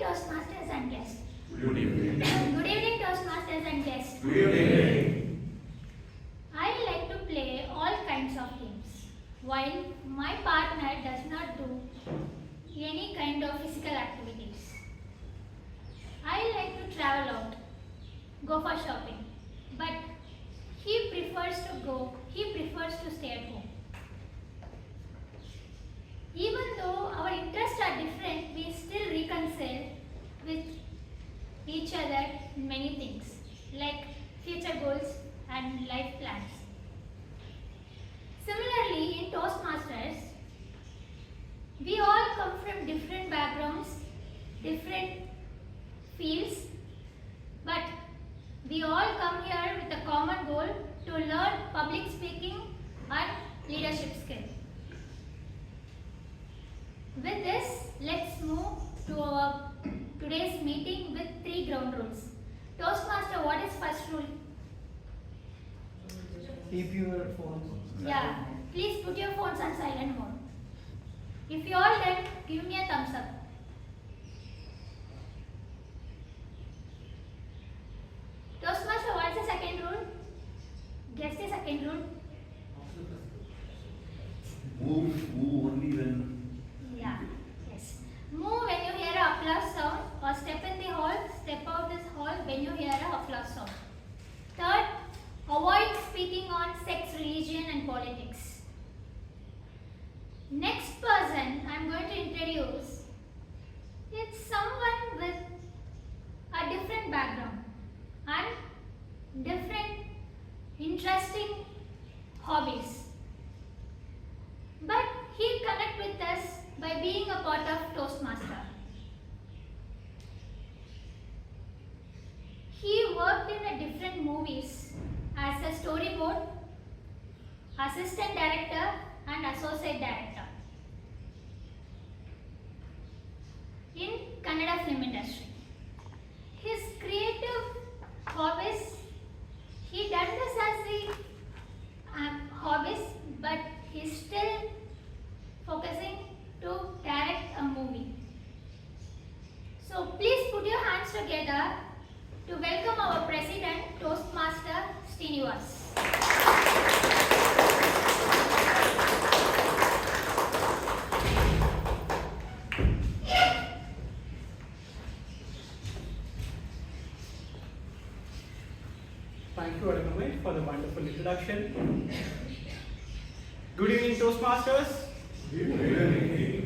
Toastmasters and guests. Good evening. Good evening, Toastmasters and guests. Good evening. I like to play all kinds of games, while my partner does not do any kind of physical activities. I like to travel out, go for shopping, but he prefers to stay at home. Even though our interests are different, we still reconcile with each other in many things, like future goals and life plans. Similarly, in Toastmasters, we all come from different backgrounds, different fields, but we all come here with a common goal to learn public speaking and leadership skill. With this, let's move to our today's meeting with 3 ground rules. Toastmaster, what is first rule? Keep your phones. Yeah, please put your phones on silent mode. If you all done, give me a thumbs up. Toastmaster, what is the second rule? Guess the second rule. Move only when. Yeah, yes. Move when you hear a applause sound, or step in the hall, step out this hall when you hear a applause sound. Third, avoid speaking on sex, religion and politics. Next person I am going to introduce, it's someone with a different background and different interesting hobbies. But he connect with us by being a part of Toastmaster. He worked in a different movies as a storyboard, assistant director and associate director in Kannada film industry. His creative hobbies, he done this as the hobbies, but he's still focusing to direct a movie. So please put your hands together to welcome our President, Toastmaster Srinivas. Thank you, Adamamit, for the wonderful introduction. Good evening, Toastmasters. Good evening.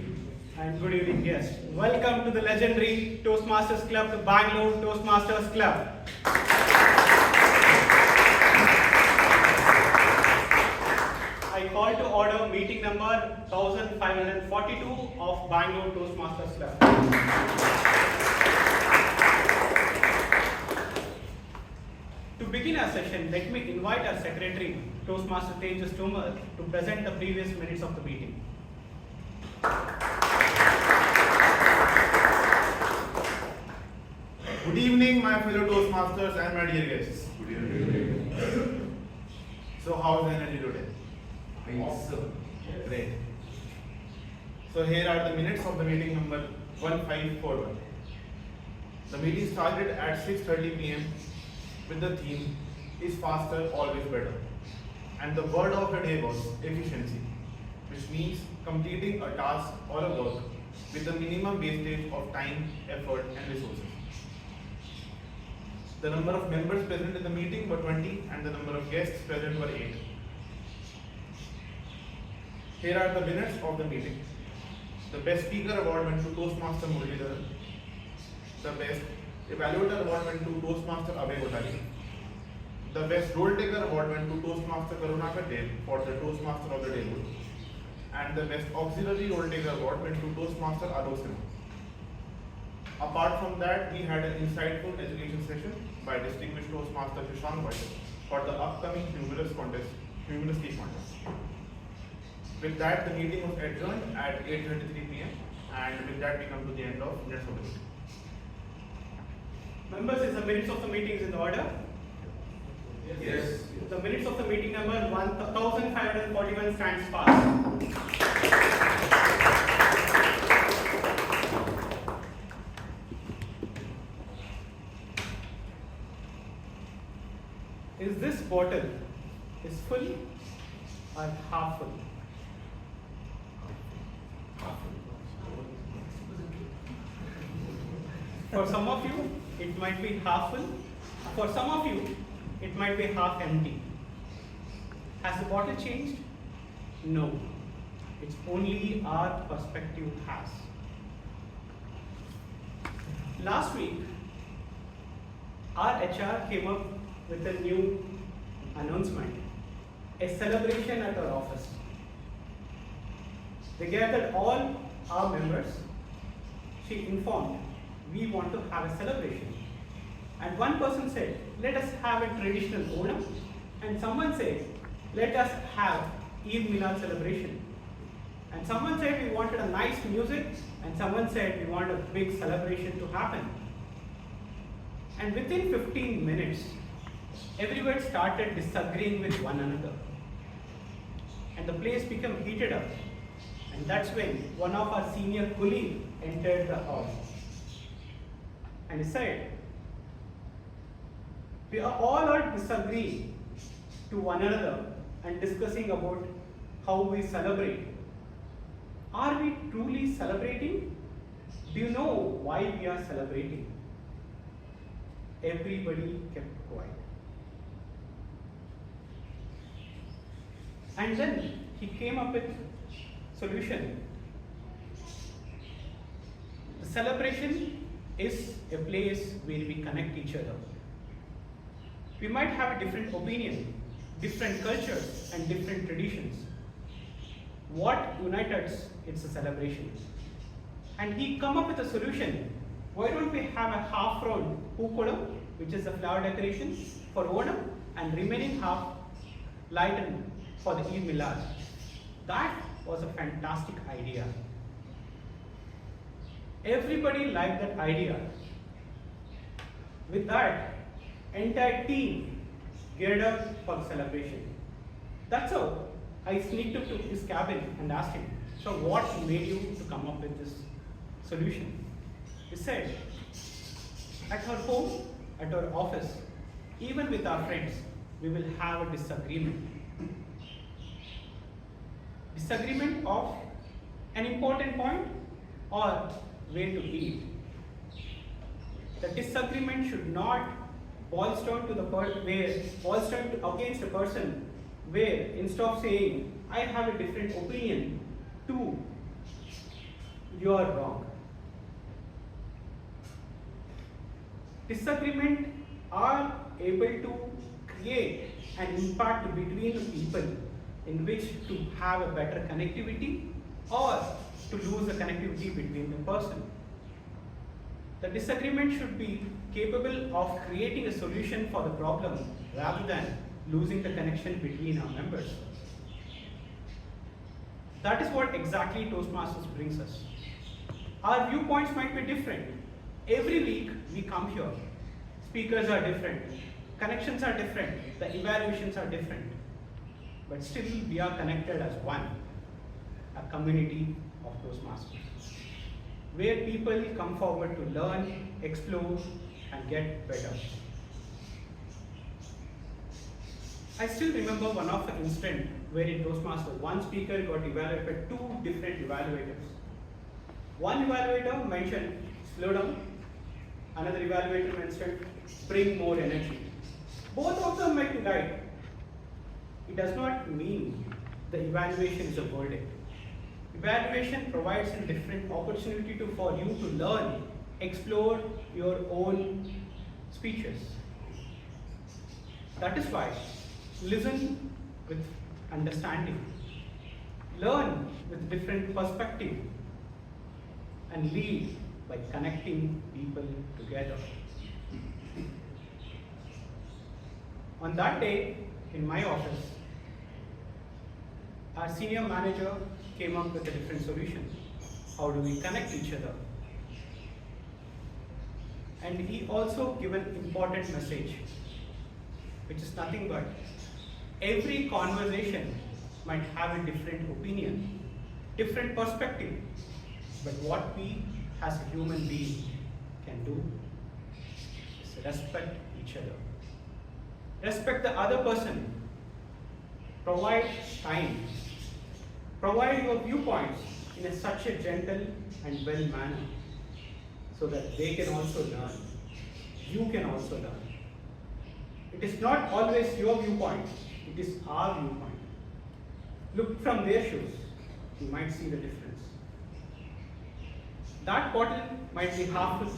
And good evening, guests. Welcome to the legendary Toastmasters Club, the Bangalore Toastmasters Club. I call to order meeting number 1542 of Bangalore Toastmasters Club. To begin our session, let me invite our secretary, Toastmaster Tejas Tomar, to present the previous minutes of the meeting. Good evening, my fellow Toastmasters and my dear guests. Good evening. So, how is the energy today? Awesome. Great. So, here are the minutes of the meeting number 1541. The meeting started at 6:30 p.m. with the theme, "Is faster, always better." And the word of the day was efficiency, which means completing a task or a work with the minimum wastage of time, effort, and resources. The number of members present in the meeting were 20 and the number of guests present were 8. Here are the minutes of the meeting. The Best Speaker Award went to Toastmaster Muralidharan. The Best Evaluator Award went to Toastmaster Abhay Gotali. The Best Role Taker Award went to Toastmaster Karunakar Dev for the Toastmaster of the Day role. And the Best Auxiliary Role Taker Award went to Toastmaster Alok Sinha. Apart from that, we had an insightful education session by distinguished Toastmaster Shashank White for the upcoming humorous key contest. With that, the meeting was adjourned at 8:33 p.m. and with that we come to the end of minutes of the meeting. Members, is the minutes of the meeting in order? Yes. The minutes of the meeting number 1541 stands fast. bottle is full or half full? For some of you, it might be half full. For some of you, it might be half empty. Has the bottle changed? No. It's only our perspective has. Last week, our HR came up with a new announcement, a celebration at our office. They gathered all our members. She informed, we want to have a celebration. And one person said, let us have a traditional Onam. And someone said, let us have Eid Milad celebration. And someone said we wanted a nice music, and someone said we want a big celebration to happen. And within 15 minutes, everyone started disagreeing with one another. And the place became heated up. And that's when one of our senior colleagues entered the hall. And he said, we are all disagreeing to one another and discussing about how we celebrate. Are we truly celebrating? Do you know why we are celebrating? Everybody kept quiet. And then he came up with a solution. The celebration is a place where we connect each other. We might have a different opinion, different cultures, and different traditions. What unites us? It's a celebration. And he come up with a solution. Why don't we have a half round Pookodam, which is the flower decoration for Onam, and remaining half lighten for the Eid Milad. That was a fantastic idea. Everybody liked that idea. With that, entire team geared up for the celebration. That's how I sneaked up to his cabin and asked him, so what made you to come up with this solution? He said, at our home, at our office, even with our friends, we will have a disagreement. Disagreement of an important point or way to eat. The disagreement should not boil down to the boils down to against a person where instead of saying, I have a different opinion, to you are wrong. Disagreement are able to create an impact between the people in which to have a better connectivity or to lose the connectivity between the person. The disagreement should be capable of creating a solution for the problem rather than losing the connection between our members. That is what exactly Toastmasters brings us. Our viewpoints might be different. Every week we come here. Speakers are different. Connections are different. The evaluations are different. But still we are connected as one, a community of Toastmasters, where people come forward to learn, explore, and get better. I still remember one of the incident where in Toastmasters, one speaker got evaluated by two different evaluators. One evaluator mentioned slow down, another evaluator mentioned bring more energy. Both of them might be right. It does not mean the evaluation is a verdict. Evaluation provides a different opportunity for you to learn, explore your own speeches. That is why listen with understanding, learn with different perspective, and lead by connecting people together. On that day, in my office, our senior manager came up with a different solution. How do we connect each other? And he also gave an important message, which is nothing but every conversation might have a different opinion, different perspective, but what we as a human being can do is respect each other. Respect the other person. Provide time. Provide your viewpoints in such a gentle and well manner so that they can also learn. You can also learn. It is not always your viewpoint, it is our viewpoint. Look from their shoes, you might see the difference. That bottle might be half full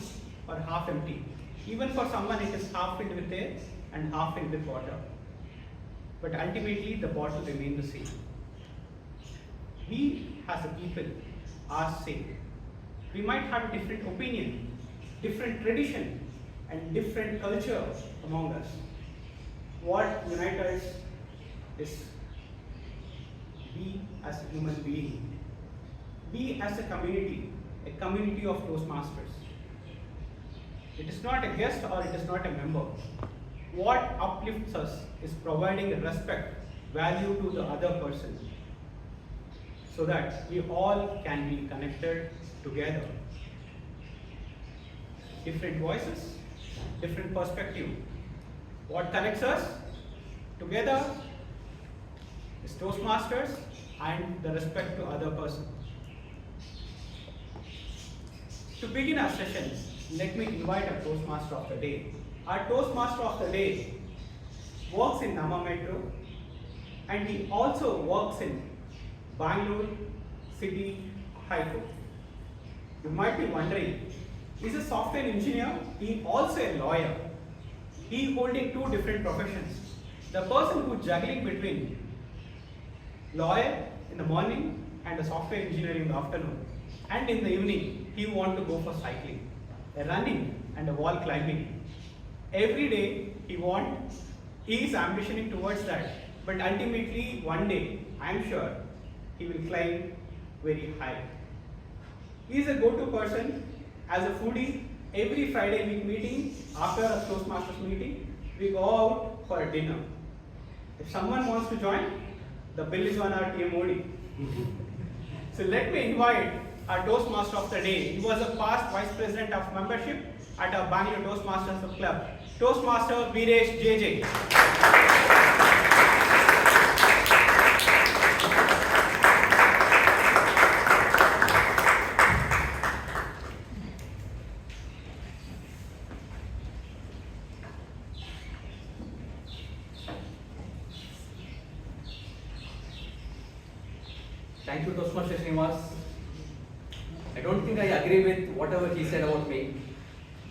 or half empty. Even for someone it is half filled with air and half filled with water. But ultimately the bottle remains the same. We as a people are same. We might have a different opinion, different tradition and different culture among us. What unites us is we as a human being, we as a community of Toastmasters. It is not a guest or it is not a member. What uplifts us is providing respect, value to the other person so that we all can be connected together. Different voices, different perspective. What connects us together is Toastmasters and the respect to other person. To begin our session, let me invite our Toastmaster of the day. Our Toastmaster of the day works in Nama Metro and he also works in Bangalore City High Court. You might be wondering, he's a software engineer, he also a lawyer. He holding two different professions. The person who juggling between lawyer in the morning and the software engineer in the afternoon. And in the evening, he want to go for cycling, a running and a wall climbing. Every day he is ambitioning towards that. But ultimately one day, I am sure, he will climb very high. He is a go-to person as a foodie. Every Friday week meeting, after a Toastmasters meeting, we go out for a dinner. If someone wants to join, the bill is on our TMOD. So let me invite our Toastmaster of the day. He was a past Vice President of Membership at our Bangalore Toastmasters Club. Toastmaster Viresh JJ. Thank you, Toastmaster Srinivas. I don't think I agree with whatever he said about me,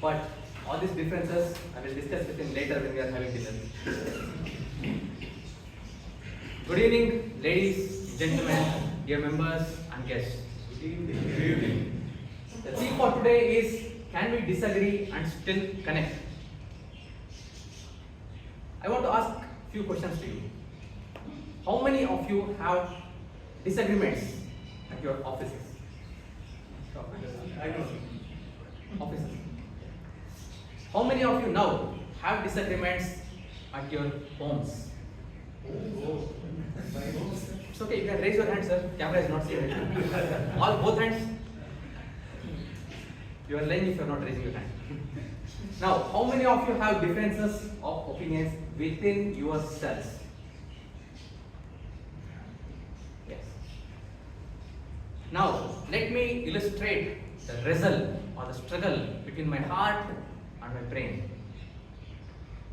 but all these differences I will discuss with him later when we are having dinner. Good evening, ladies, gentlemen, dear members and guests. Good evening. The theme for today is, can we disagree and still connect? I want to ask a few questions to you. How many of you have disagreements at your offices? I know. Offices. How many of you now have disagreements at your homes? Oh. It's okay, you can raise your hand, sir. Camera is not seeing it. All both hands. You are lying if you are not raising your hand. Now, how many of you have differences of opinions within yourselves? Yes. Now, let me illustrate the wrestle or the struggle between my heart and my brain.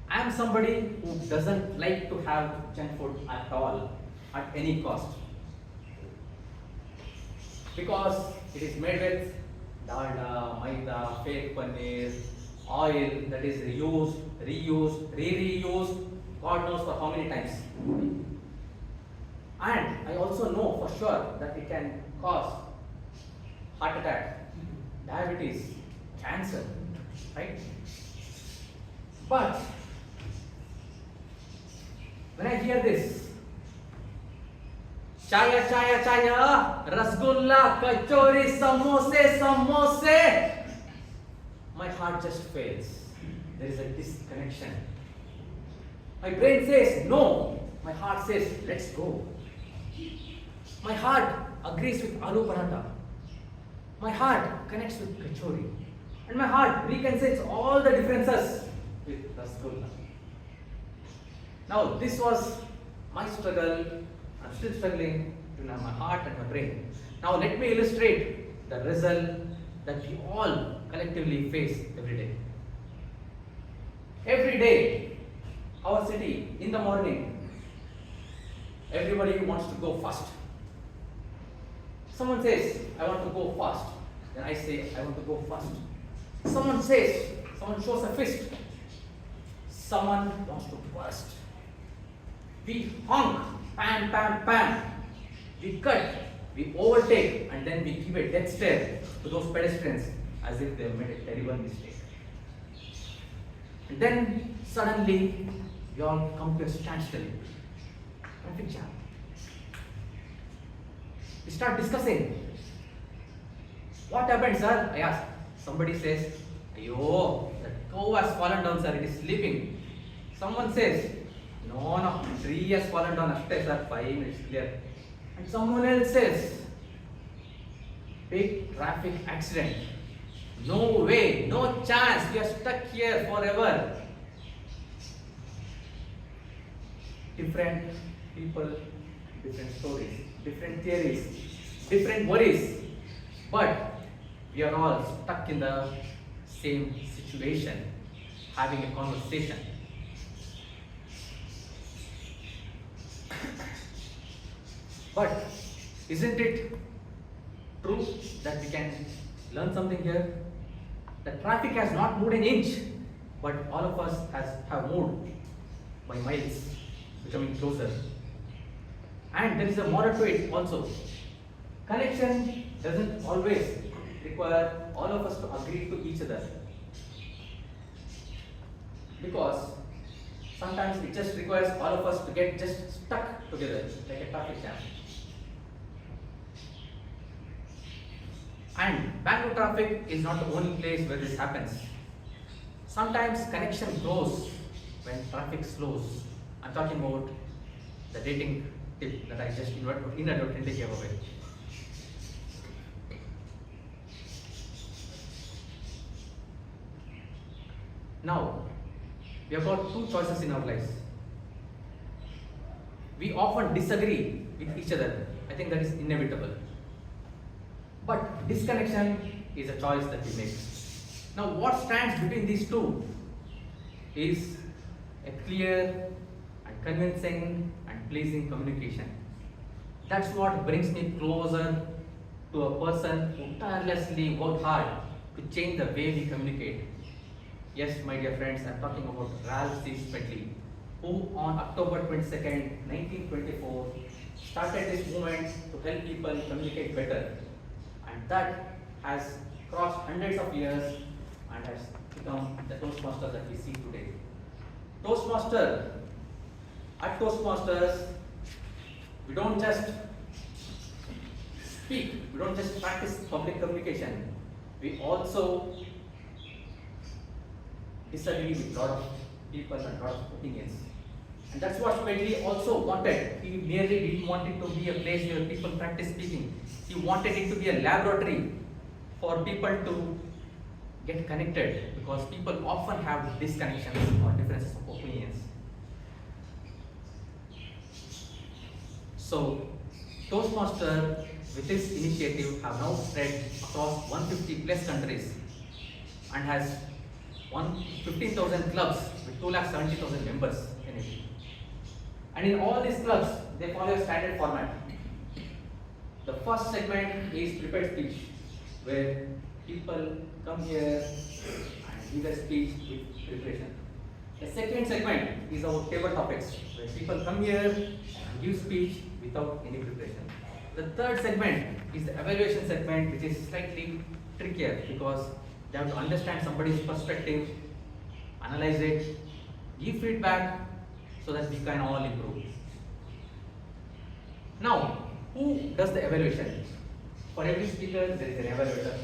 I am somebody who doesn't like to have junk food at all, at any cost. Because it is made with dalda, maida, fake paneer, oil that is reused, reused, re-reused, God knows for how many times. And I also know for sure that it can cause heart attack, diabetes, cancer, right? But when I hear this, chaya, chaya, chaya, rasgulla, kachori, samose, samose, my heart just fails. There is a disconnection. My brain says no, my heart says let's go. My heart agrees with aloo paratha. My heart connects with kachori. And my heart reconciles all the differences with rasgulla. Now, this was my struggle. I'm still struggling in my heart and my brain. Now, let me illustrate the result that we all collectively face every day. Every day, our city, in the morning, everybody wants to go fast. Someone says, I want to go fast. Then I say, I want to go fast. Someone shows a fist. Someone wants to burst. We honk, pam, pam, pam. We cut, we overtake, and then we give a death stare to those pedestrians as if they have made a terrible mistake. And then suddenly, we all come to a standstill. Traffic jam. We start discussing. What happened, sir? I ask. Somebody says, Ayo, that cow has fallen down, sir. It is sleeping. Someone says, No, tree has fallen down. After, sir, 5 minutes clear. And someone else says, big traffic accident. No way, no chance. We are stuck here forever. Different people, different stories, different theories, different worries. But we are all stuck in the same situation, having a conversation. But isn't it true that we can learn something here? The traffic has not moved an inch, but all of us have moved by miles, becoming closer. And there is a moral to it also. Connection doesn't always require all of us to agree to each other. Because sometimes it just requires all of us to get just stuck together, like a traffic jam. And Bangalore traffic is not the only place where this happens. Sometimes connection grows when traffic slows. I'm talking about the dating tip that I just inadvertently gave away. Now, we have got two choices in our lives. We often disagree with each other. I think that is inevitable. But disconnection is a choice that we make. Now, what stands between these two is a clear and convincing and pleasing communication. That's what brings me closer to a person who tirelessly worked hard to change the way we communicate. Yes, my dear friends, I'm talking about Ralph C. Smedley, who on October 22nd, 1924, started this movement to help people communicate better. And that has crossed hundreds of years and has become the Toastmaster that we see today. At Toastmasters, we don't just speak, we don't just practice public communication, we also disagree with a lot of people and a lot of opinions. And that's what Smedley also wanted. He merely didn't want it to be a place where people practice speaking. He wanted it to be a laboratory for people to get connected, because people often have disconnections or differences of opinions. So, Toastmasters with this initiative have now spread across 150 plus countries and has 15,000 clubs with 270,000 members in it. And in all these clubs, they follow a standard format. The first segment is prepared speech, where people come here and give a speech with preparation. The second segment is our table topics, where people come here and give speech without any preparation. The third segment is the evaluation segment, which is slightly trickier because they have to understand somebody's perspective, analyze it, give feedback so that we can all improve. Now, who does the evaluation? For every speaker, there is an evaluator.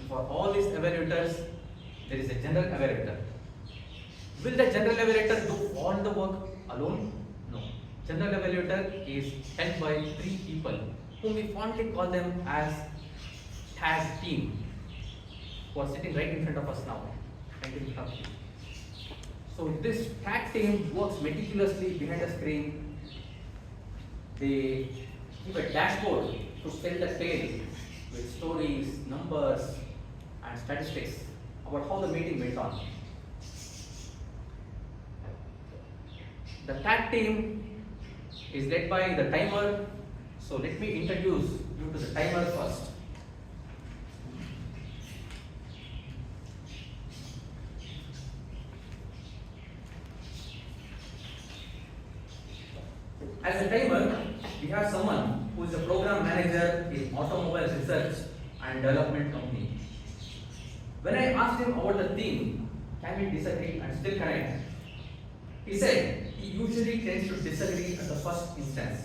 And for all these evaluators, there is a general evaluator. Will the general evaluator do all the work alone? No. General evaluator is helped by 3 people, whom we fondly call them as tag team, who are sitting right in front of us now. So this tag team works meticulously behind the screen. They keep a dashboard to tell the tale with stories, numbers, and statistics about how the meeting went on. The tag team is led by the timer. So let me introduce you to the timer first. As a timer, we have someone who is a program manager in automobile research and development company. When I asked him about the theme, can we disagree and still connect? He said he usually tends to disagree at the first instance,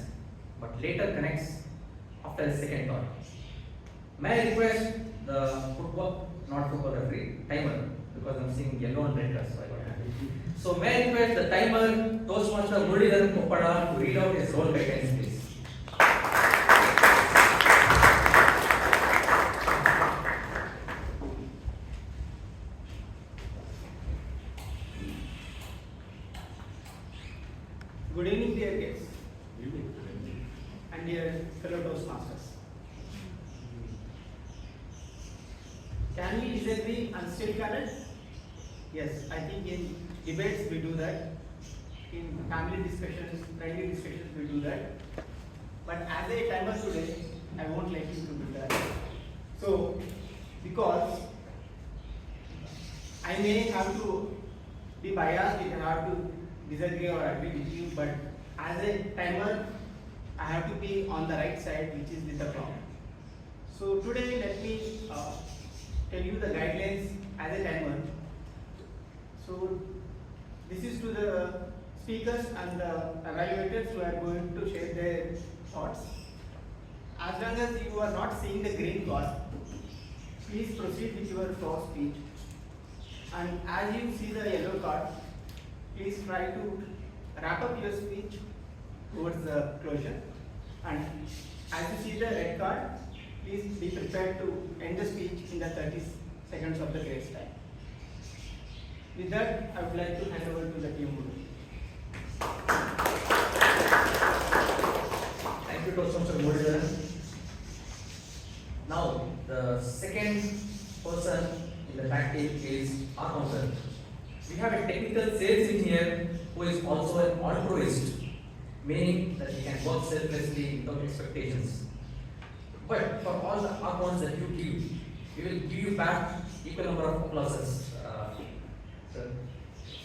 but later connects after a second thought. May I request the not football referee, timer, because I'm seeing yellow and red dress, so I got happy. So may I request the timer, Toastmaster Muralidharan Koppada, to read out his role guidance, please. Good evening, dear guests and dear fellow Toastmasters. Can we disagree and still connect? Yes, I think in debates we do that. In family discussions, friendly discussions we do that. But as a timer today, I won't let you to do that. So, because I may have to be biased, if I have to disagree or agree with you, but as a timer, I have to be on the right side, which is with the clock. So today, let me tell you the guidelines as a timer. So this is to the speakers and the evaluators who are going to share their thoughts. As long as you are not seeing the green card, please proceed with your flow of speech. And as you see the yellow card, please try to wrap up your speech towards the closure. And as you see the red card, please be prepared to end the speech in the 30 seconds of the grace time. With that, I would like to hand over to the team. Thank you, Toastmaster Muralidharan. Now, the second person in the tag team is our counter. We have a technical sales engineer who is also an altruist, meaning that he can work selflessly without expectations. But for all the accounts that you give, we will give you back equal number of applauses. So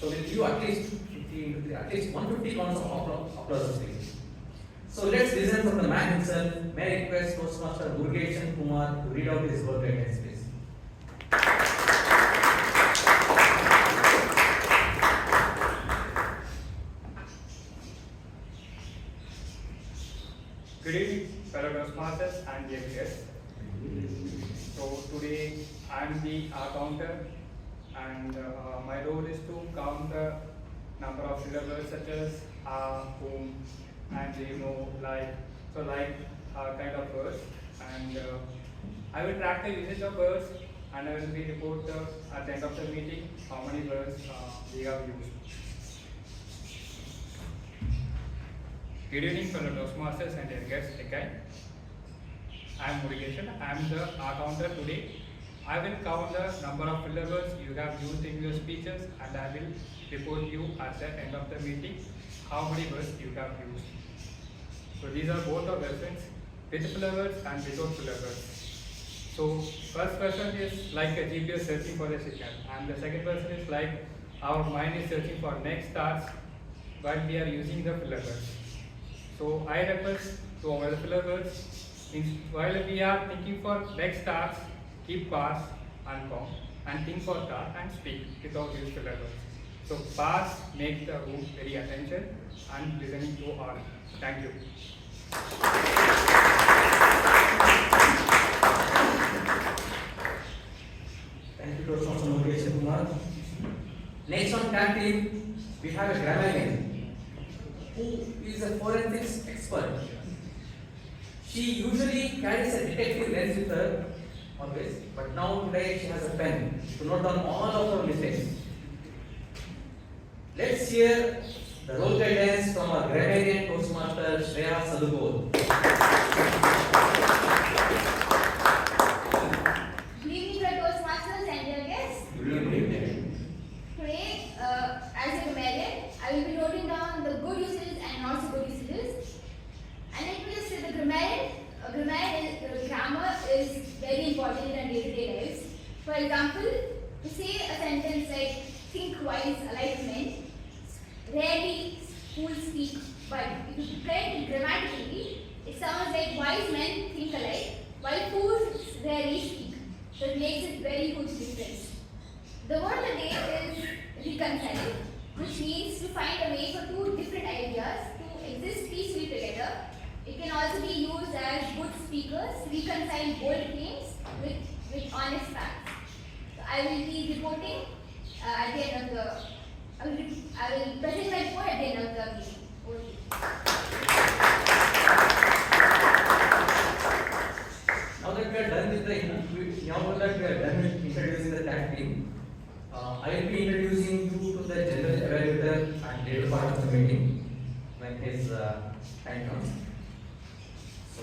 we'll give you at least 150 counts of applauses, please. So let's listen from the man himself. May I request Toastmaster Murugesan Kumar to read out his word guidance, please. Good evening, fellow Toastmasters and dear guests. So today I am the counter, and my role is to count the number of syllables such as whom, and like, so like kind of words, and I will track the usage of words, and I will be report at the end of the meeting how many words we have used. Good evening, fellow Toastmasters and dear guests again. I am Murugesan. I am the counter today. I will count the number of syllables you have used in your speeches, and I will report you at the end of the meeting how many words you have used. So these are both of versions, with syllables and without syllables. So first person is like a GPS searching for a signal, and the second person is like our mind is searching for next thoughts while we are using the syllables. So I request to our filler words, while we are thinking for next thoughts, keep pause and count, and think for thought and speak without these filler words. So pause makes the room very attention and listening to all. Thank you. Thank you, Toastmaster Murugesan Kumar. Next on tag team, we have a grammarian who is a forensics expert. She usually carries a detective lens with her, always, but now today she has a pen to note down all of her mistakes. Let's hear the role guidance from our grammarian Toastmaster Shreya Sadugol. Good evening, dear Toastmasters and dear guests. Today, as a grammarian, I will be noting down the good usages and not so good usages. And let me just say the grammar is very important in our day-to-day lives. For example, to say a sentence like think wise like men, rarely fools speak, but if you prepare it grammatically, it sounds like wise men think alike, while fools rarely speak. So it makes it very huge difference. The word of the day is reconcile, which means to find a way for two different ideas to exist peacefully together. It can also be used as good speakers reconcile bold claims with honest facts. So I will be reporting at the end of the. I will present my report at the end of the meeting. Over to you. Now that we are done with introducing the tag team, I will be introducing you to the general evaluator and later part of the meeting when his time comes. So,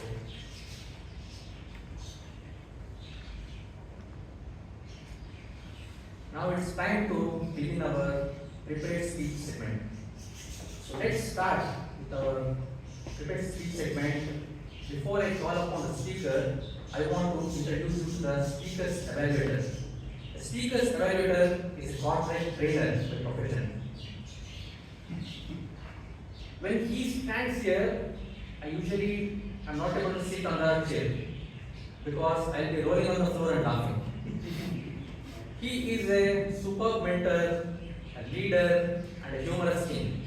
now it's time to begin our prepared speech segment. So let's start with our prepared speech segment. Before I call upon the speaker, I want to introduce you to the speaker's evaluator. The speaker's evaluator is a corporate trainer by profession. When he stands here, I usually am not able to sit on the chair because I'll be rolling on the floor and laughing. He is a superb mentor, a leader, and a humorous king.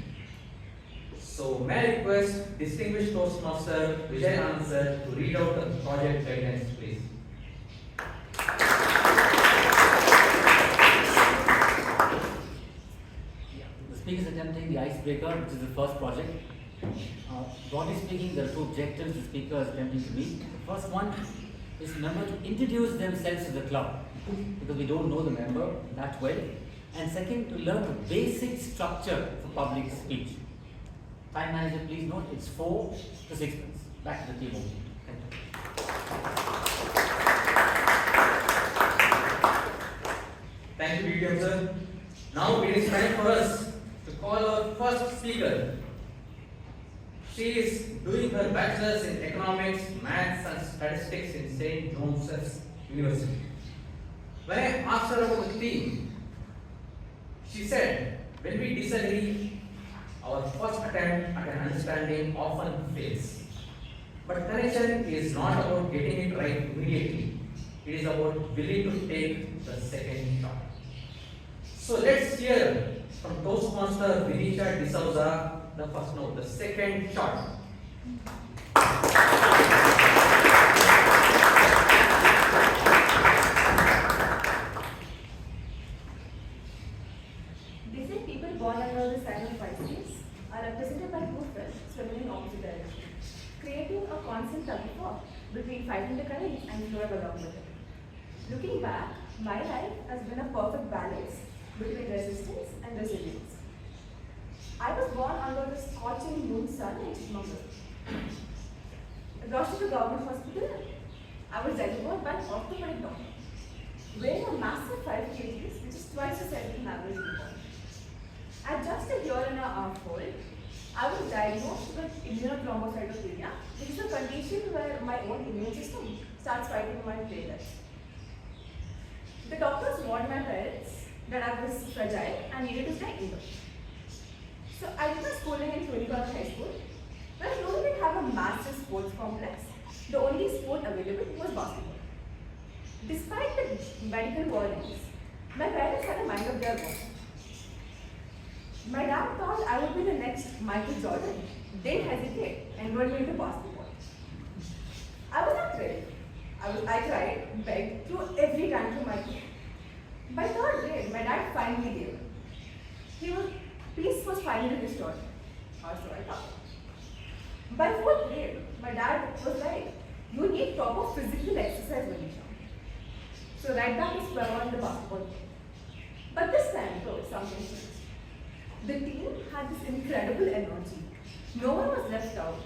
So may I request distinguished Toastmaster Vijay Anand sir to read out the project guidelines, please. The speaker is attempting the icebreaker, which is the first project. Broadly speaking, there are two objectives the speaker is attempting to meet. The first one is member to introduce themselves to the club, because we don't know the member that well. And second, to learn the basic structure for public speech. Time manager, please note, it's 4 to 6 minutes. Back to the table. Thank you, BDM sir. Now it is time for us to call our first speaker. She is doing her bachelor's in economics, maths, and statistics in St. Joseph's University. When I asked her about the theme, she said, when we disagree, our first attempt at an understanding often fails. But connection is not about getting it right immediately. It is about willing to take the second shot. So let's hear from Toastmaster Vinisha D'Souza the second shot. They say people born under the sign of Pisces are represented by two friends swimming in opposite directions, creating a constant tug of war between fighting the current and flowing along with it. Looking back, my life has been a perfect balance between resistance and resilience. I was born under the scorching noon sun in Chikmagalur. Rushed to the government hospital, I was delivered by an orthopedic doctor, weighing a massive 5 kgs, which is twice the size of an average newborn. At just a year and a half old, I was diagnosed with immunothrombocytopenia, which is a condition where my own immune system starts fighting my platelets. The doctors warned my parents that I was fragile and needed to stay indoors. So I did my schooling in Trinidad High School, where I don't even have a massive sports complex. The only sport available was basketball. Despite the medical warnings, my parents had a mind of their own. My dad thought I would be the next Michael Jordan. Didn't hesitate and enrolled me into basketball. I was not ready. I cried, begged, threw every tantrum I could. By third grade, my dad finally gave up. Peace was finally restored. Or so I thought. By fourth grade, my dad was like, you need proper physical exercise, Manisha. So right back to square one in the basketball game. But this time, though, something changed. The team had this incredible energy. No one was left out.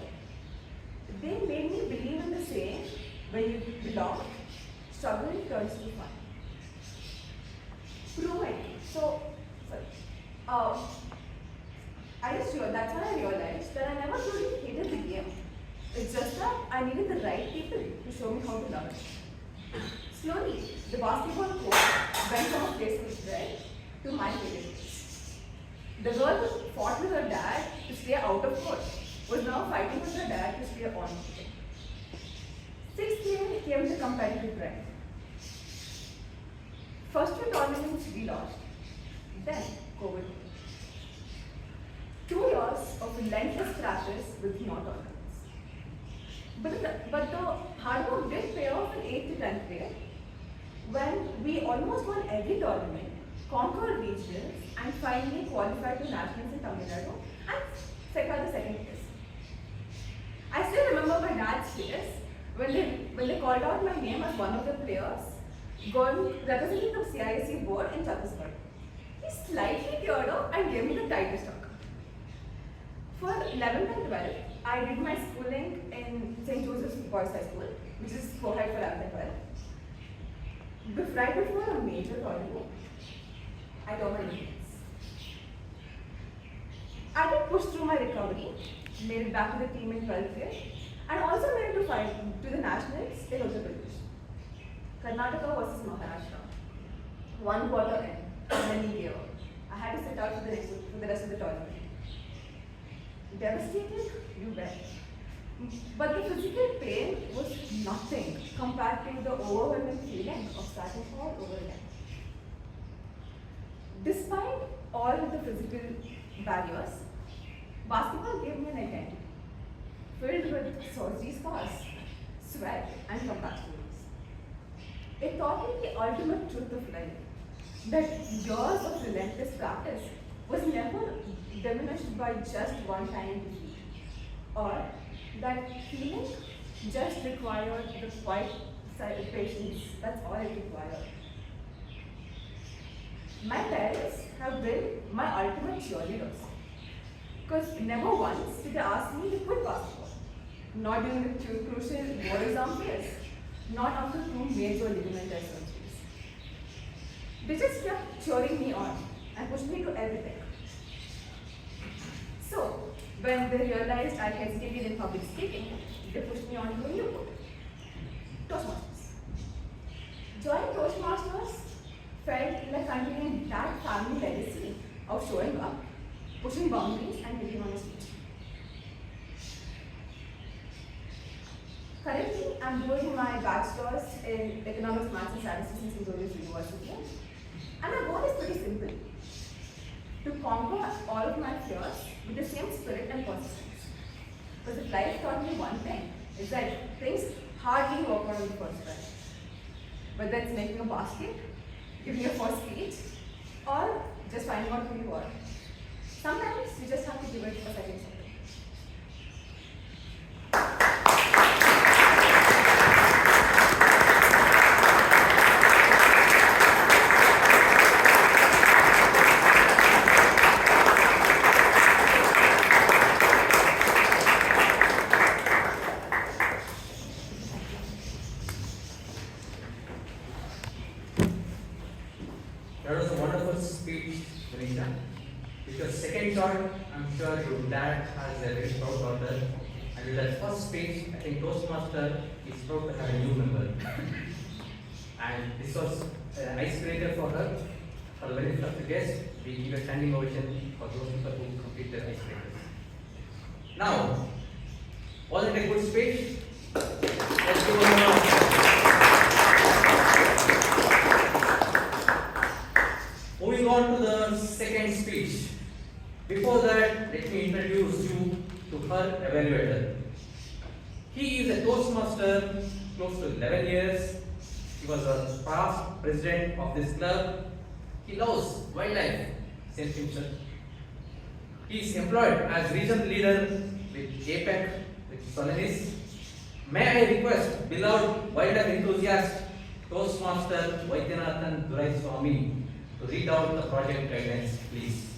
They made me believe in the saying, when you belong, struggle turns to fun. Prove it. That's when I realized that I never truly hated the game. It's just that I needed the right people to show me how to love it. Slowly, the basketball court went from a place with red to my favorite place. The girl who fought with her dad to stay out of court was now fighting with her dad to stay on court. 6th year came the competitive grind. First 2 tournaments we lost, then COVID. 2 years of relentless practice with no tournaments. But the hard work did pay off in 8th to 10th grade when we almost won every tournament, conquered regionals, and finally qualified to nationals in Tamil Nadu and secured the 2nd place. I still remember my dad's face when they called out my name as one of the players representing the CISC board in Chhattisgarh. He slightly teared up and gave me the tightest hug. For 11th and 12th, I did my schooling in St. Joseph's Boys High School, which is co-head for 11th and 12th. Right before a major tournament, I tore my knees. I did push through my recovery, made it back to the team in 12th grade, and also made it to the nationals in Uttar Pradesh. Karnataka versus Maharashtra. 1 quarter in, and then he gave up. I had to sit out for the rest of the tournament. Devastated? You bet. But the physical pain was nothing compared to the overwhelming feeling of starting all over again. Despite all of the physical barriers, basketball gave me an identity filled with surgery scars, sweat, and comeback stories. It taught me the ultimate truth of life, that years of relentless practice was never diminished by just one time defeat, or that healing just required the quiet patience. That's all it required. My parents have been my ultimate cheerleaders, because never once did they ask me to quit basketball. Not during the crucial board exam phase, not after 2 major ligament tear surgeries. They just kept cheering me on and pushed me to everything. So, when they realized I hesitated in public speaking, they pushed me on to a new board, Toastmasters. Joining Toastmasters felt like continuing that family legacy of showing up, pushing boundaries, and taking on a stage. Currently, I'm doing my bachelor's in economics, maths, and statistics in St. Joseph's University, and my goal is pretty simple: to conquer all of my fears with the same spirit and persistence. Because if life taught me one thing, it's that things hardly work out on the first try. Whether it's making a basket, giving a first speech, or just finding out who you are. Sometimes you just have to give it a second shot. That was a wonderful speech, Vanita. With your second thought, I'm sure your dad has a very proud daughter. And with that first speech, I think Toastmaster is proud to have a new member. And this was an icebreaker for her. For the benefit of the guests, we give a standing ovation for those people who complete their icebreakers. Now, wasn't it a good speech? Let's give one more. Moving on to the second speech. Before that, let me introduce you to her evaluator. He is a Toastmaster close to 11 years. He was a past president of this club. He loves wildlife since himself. He is employed as regional leader with APEC, with Solanis. May I request beloved wildlife enthusiast Toastmaster Vaidyanathan Durai Swami to read out the project guidelines, please.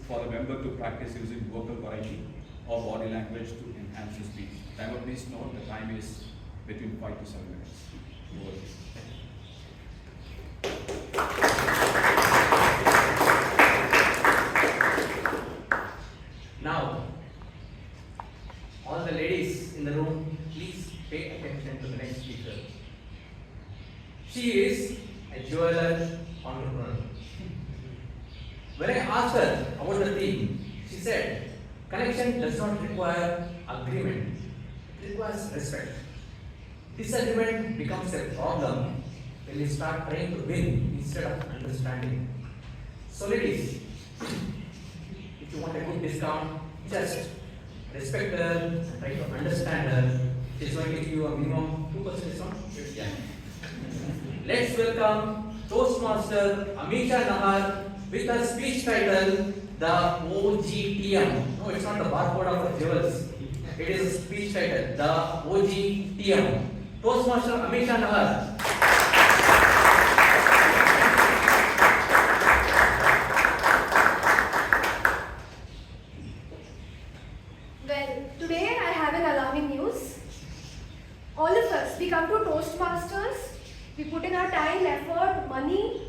for the member to practice using vocal variety or body language to enhance his speech. Timer, please note the time is between 5 to 7 minutes. Over to you. Now, all the ladies in the room, please pay attention to the next speaker. She is a jeweler entrepreneur. When I asked her about the theme, she said, connection does not require agreement, it requires respect. Disagreement becomes a problem when you start trying to win instead of understanding. So ladies, if you want a good discount, just respect her and try to understand her. She's going to give you a minimum 2% discount. Yeah. Let's welcome Toastmaster Amisha Nahar with her speech title, The OGTM. No, it's not the barcode of the jewels. It is a speech title, The OGTM. Toastmaster Amisha Nahar. Well, today I have an alarming news. All of us, we come to Toastmasters, we put in our time, effort, money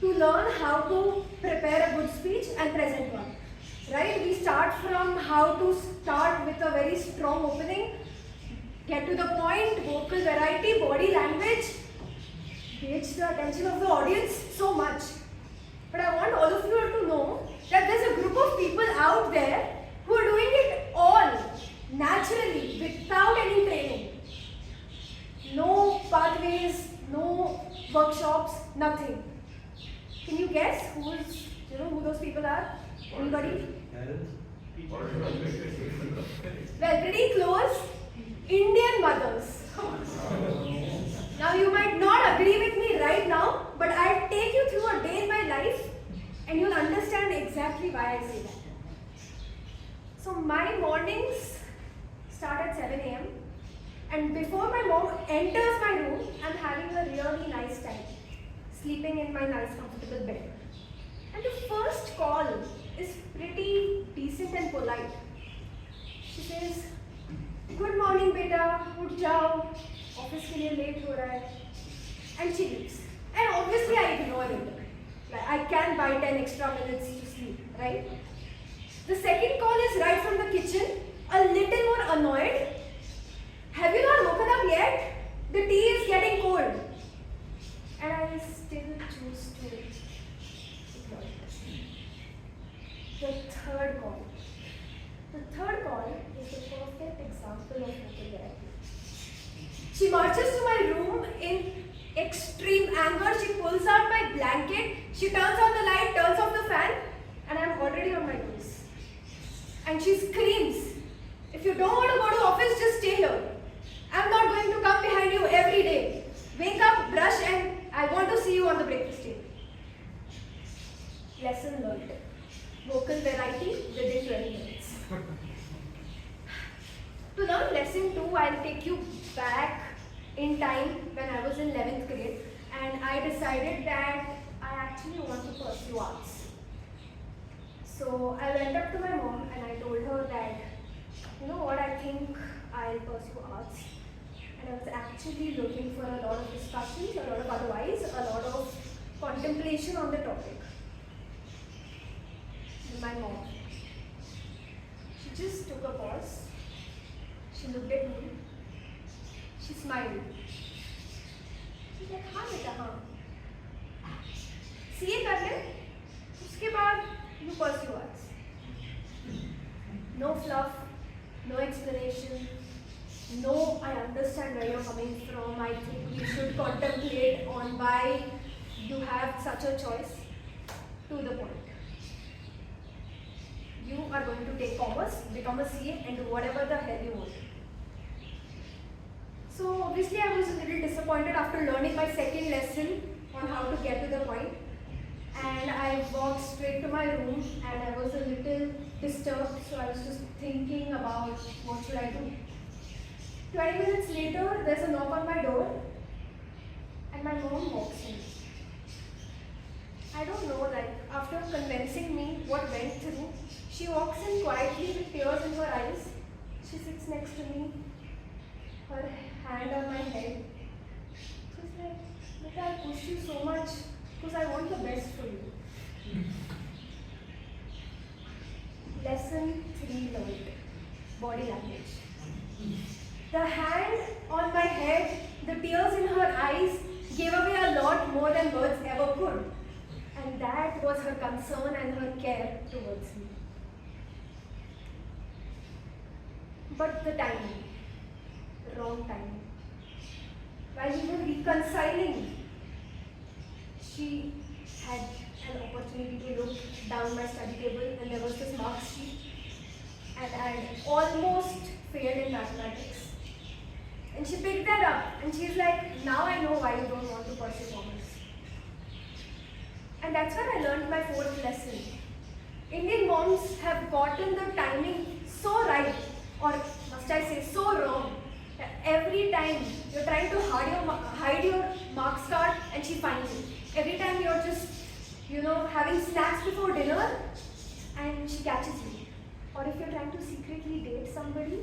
to learn how to prepare a good speech and present one. Right? We start from how to start with a very strong opening, get to the point, vocal variety, body language, gauge the attention of the audience so much. But I want all of you to know that there's a group of people out there who are doing it all naturally without any training. No pathways, no workshops, nothing. Can you guess who those people are? Anybody? Well, pretty close. Indian mothers. Now you might not agree with me right now, but I'll take you through a day in my life and you'll understand exactly why I say that. So my mornings start at 7 a.m. and before my mom enters my room, I'm having a really nice time, sleeping in my nice comfortable bed. And the first call is pretty decent and polite. She says, "Good morning, beta, उठ जाओ, office के लिए late हो रहा है," and she leaves. And obviously I ignore it. Like, I can buy 10 extra minutes to sleep, right? The second call is right from the kitchen, a little more annoyed. "Have you not woken up yet? The tea is getting cold." And I still choose to ignore it. The third call. The third call is the perfect example of vocal variety. She marches to my room in extreme anger. She pulls out my blanket. She turns on the light, turns off the fan, and I'm already on my toes. And she screams, "If you don't want to go to office, just stay here. I'm not going to come behind you every day. Wake up, brush, and I want to see you on the breakfast table." Lesson learned. Vocal variety within 20 minutes. To learn lesson 2, I'll take you back in time when I was in 11th grade and I decided that I actually want to pursue arts. So I went up to my mom and I told her that, you know what, I think I'll pursue arts. And I was actually looking for a lot of discussions, a lot of advice, a lot of contemplation on the topic. And my mom, she just took a pause. She looked at me. She smiled. She's like, "हाँ बेटा, हाँ. CA कर ले. उसके बाद you pursue arts." No fluff, no explanation. No, I understand where you're coming from. I think we should contemplate on why you have such a choice. To the point. You are going to take commerce, become a CA, and do whatever the hell you want. So obviously I was a little disappointed after learning my second lesson on how to get to the point. And I walked straight to my room and I was a little disturbed, so I was just thinking about what should I do. 20 minutes later, there's a knock on my door and my mom walks in. I don't know, like, after convincing me what went through, she walks in quietly with tears in her eyes. She sits next to me, her hand on my head. She's like, "Beta, I push you so much because I want the best for you." Lesson 3 learned. Body language. The hand on my head, the tears in her eyes gave away a lot more than words ever could. And that was her concern and her care towards me. But the timing, the wrong timing. While we were reconciling, she had an opportunity to look down my study table and there was this mark sheet and I had almost failed in mathematics. And she picked that up and she's like, "Now I know why you don't want to pursue commerce." And that's where I learned my 4th lesson. Indian moms have gotten the timing so right, or must I say so wrong, that every time you're trying to hide your marks card and she finds it. Every time you're just, having snacks before dinner and she catches you. Or if you're trying to secretly date somebody,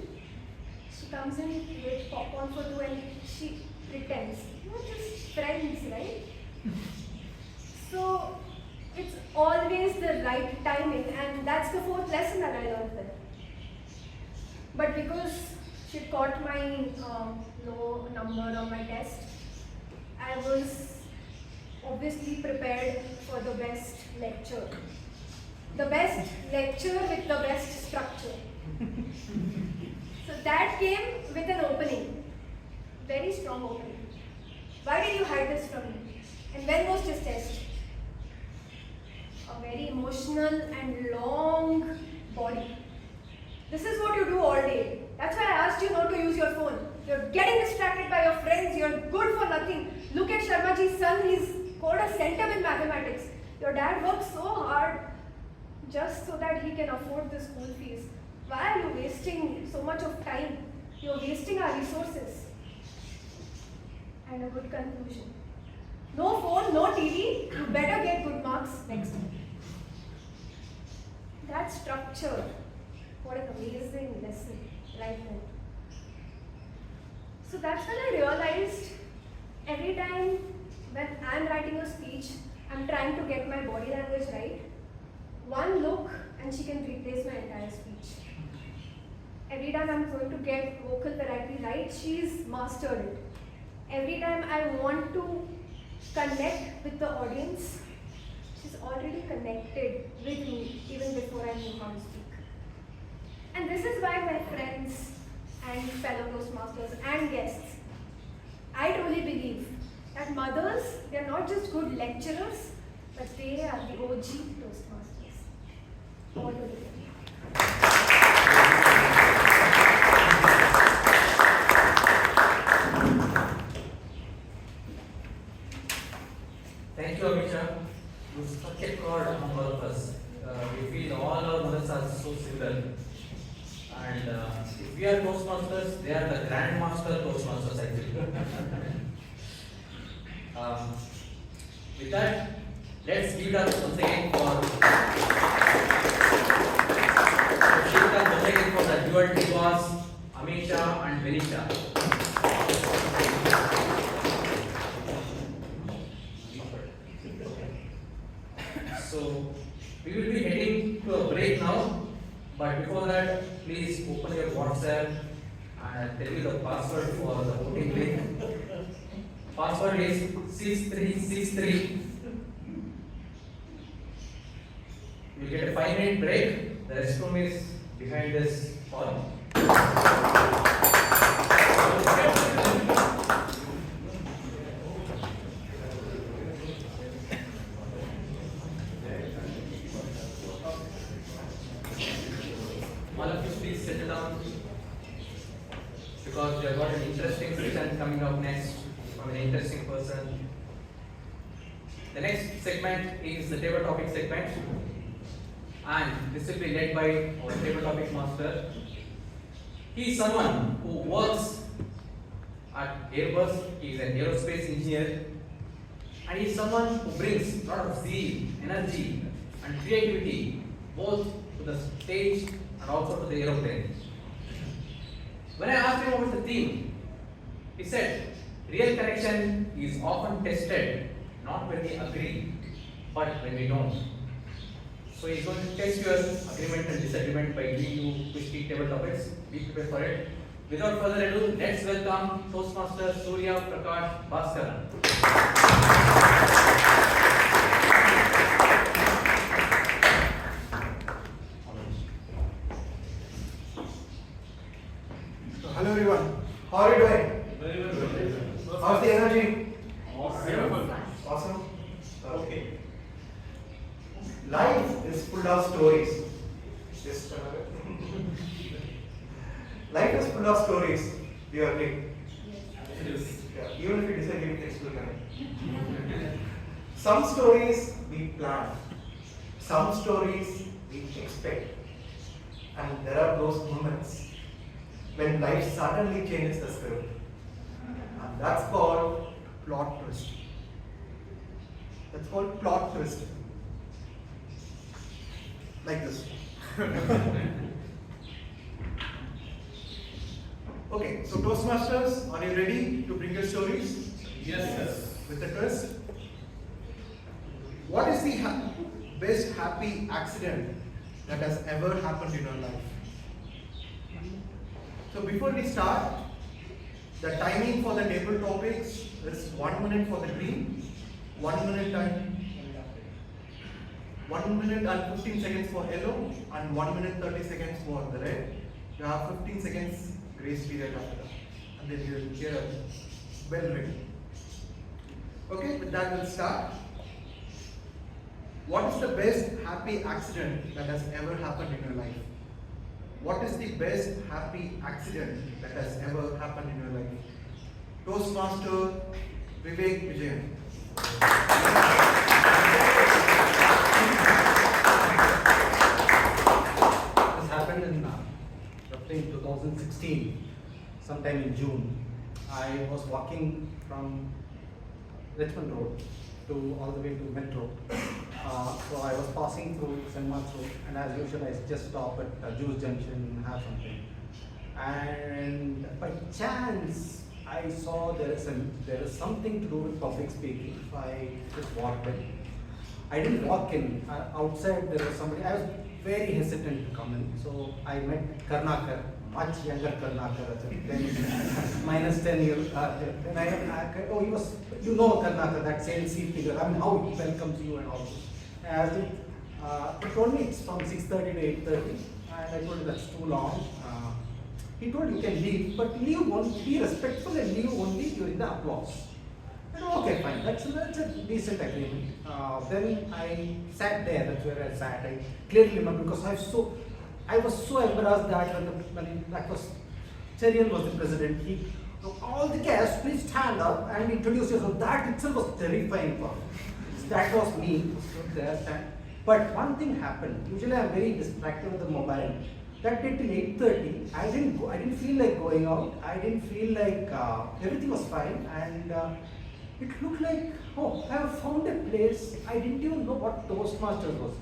she comes in with popcorn for 2 and she pretends. You're just friends, right? So it's always the right timing, and that's the 4th lesson that I learned there. But because she caught my low number on my test, I was obviously prepared for the best lecture. The best lecture with the best structure. So that came with an opening. Very strong opening. Why did you hide this from me? And when was this test? A very emotional and long body. This is what you do all day. That's why I asked you not to use your phone. You're getting distracted by your friends. You're good for nothing. Look at Sharmaji's son. He's scored a centum in mathematics. Your dad works so hard just so that he can afford the school fees. Why are you wasting so much of time? You're wasting our resources. And a good conclusion. No phone, no TV. You better get good marks next time. That structure. What an amazing lesson right now. So that's when I realized every time when I'm writing a speech, I'm trying to get my body language right. One look and she can replace my entire speech. Every time I'm going to get vocal variety right, she's mastered it. Every time I want to connect with the audience, she's already connected with me even before I knew how to speak. And this is why my friends and fellow Toastmasters and guests, I truly believe that mothers, they're not just good lecturers, but they are the OG Toastmasters. Over to you. Thank you, Amisha. You struck a chord among all of us. We feel all our mothers are so similar. And if we are Toastmasters, they are the Grandmaster Toastmasters, actually. With that, let's give it up once again for the dual divas, Amisha and Vinisha. So, we will be heading to a break now, but before that, please open your WhatsApp and I'll tell you the password for the voting link. Password is 6363. You'll get a 5-minute break. The restroom is behind this hall. All of you please settle down because we have got an interesting session coming up next from an interesting person. The next segment is the table topic segment, and this will be led by our table topic master. He is someone who works at Airbus. He is an aerospace engineer. and he is someone who brings a lot of zeal, energy, and creativity both to the stage and also to the aeroplane. When I asked him about the theme, he said, real connection is often tested not when we agree, but when we don't. So he's going to test your agreement and disagreement by giving you quick speak table topics. Be prepared for it. Without further ado, let's welcome Toastmaster Surya Prakash Bhaskaran. Hello everyone, how are you doing? How's the energy? Awesome. Okay. Life is full of stories. Yes, life is full of stories. Do you agree? Yes. Yeah, even if you disagree, we can still connect. Some stories we plan, some stories we expect, and there are those moments when life suddenly changes the script. And that's called plot twist. That's called plot twist. Like this. Okay, so Toastmasters, are you ready to bring your stories? Yes. With the twist? What is the best happy accident that has ever happened in your life? So before we start, the timing for the table topics is 1 minute for the green, 1 minute time, 1 minute and 15 seconds for yellow, and 1 minute 30 seconds for the red. You have 15 seconds grace period after that, and then you will hear a bell ring. Okay, with that we'll start. What is the best happy accident that has ever happened in your life? What is the best happy accident that has ever happened in your life? Toastmaster Vivek Vijayan. This happened in roughly 2016, sometime in June. I was walking from Richmond Road to all the way to Metro. So I was passing through St. Mark's Road, and as usual, I just stop at Juice Junction and have something. And by chance, I saw there is something to do with public speaking. So I just walked in. I didn't walk in. Outside there was somebody. I was very hesitant to come in. So I met Karnakar, much younger Karnakar, minus 10 years. He was, Karnakar, that salesy figure. I mean, how he welcomes you and all this. I asked him, he told me it's from 6:30 to 8:30, and I told him that's too long. He told you can leave, but leave only, be respectful and leave only during the applause. I said, okay, fine, that's a decent agreement. Then I sat there, that's where I sat. I clearly remember because I was so embarrassed that when that was, Cherian was the president, all the guests, please stand up and introduce yourself. That itself was terrifying for me. That was me, stood there. But one thing happened. Usually I'm very distracted with the mobile. That day till 8:30, I didn't feel like going out. I didn't feel like everything was fine, and it looked like, oh, I have found a place. I didn't even know what Toastmasters was.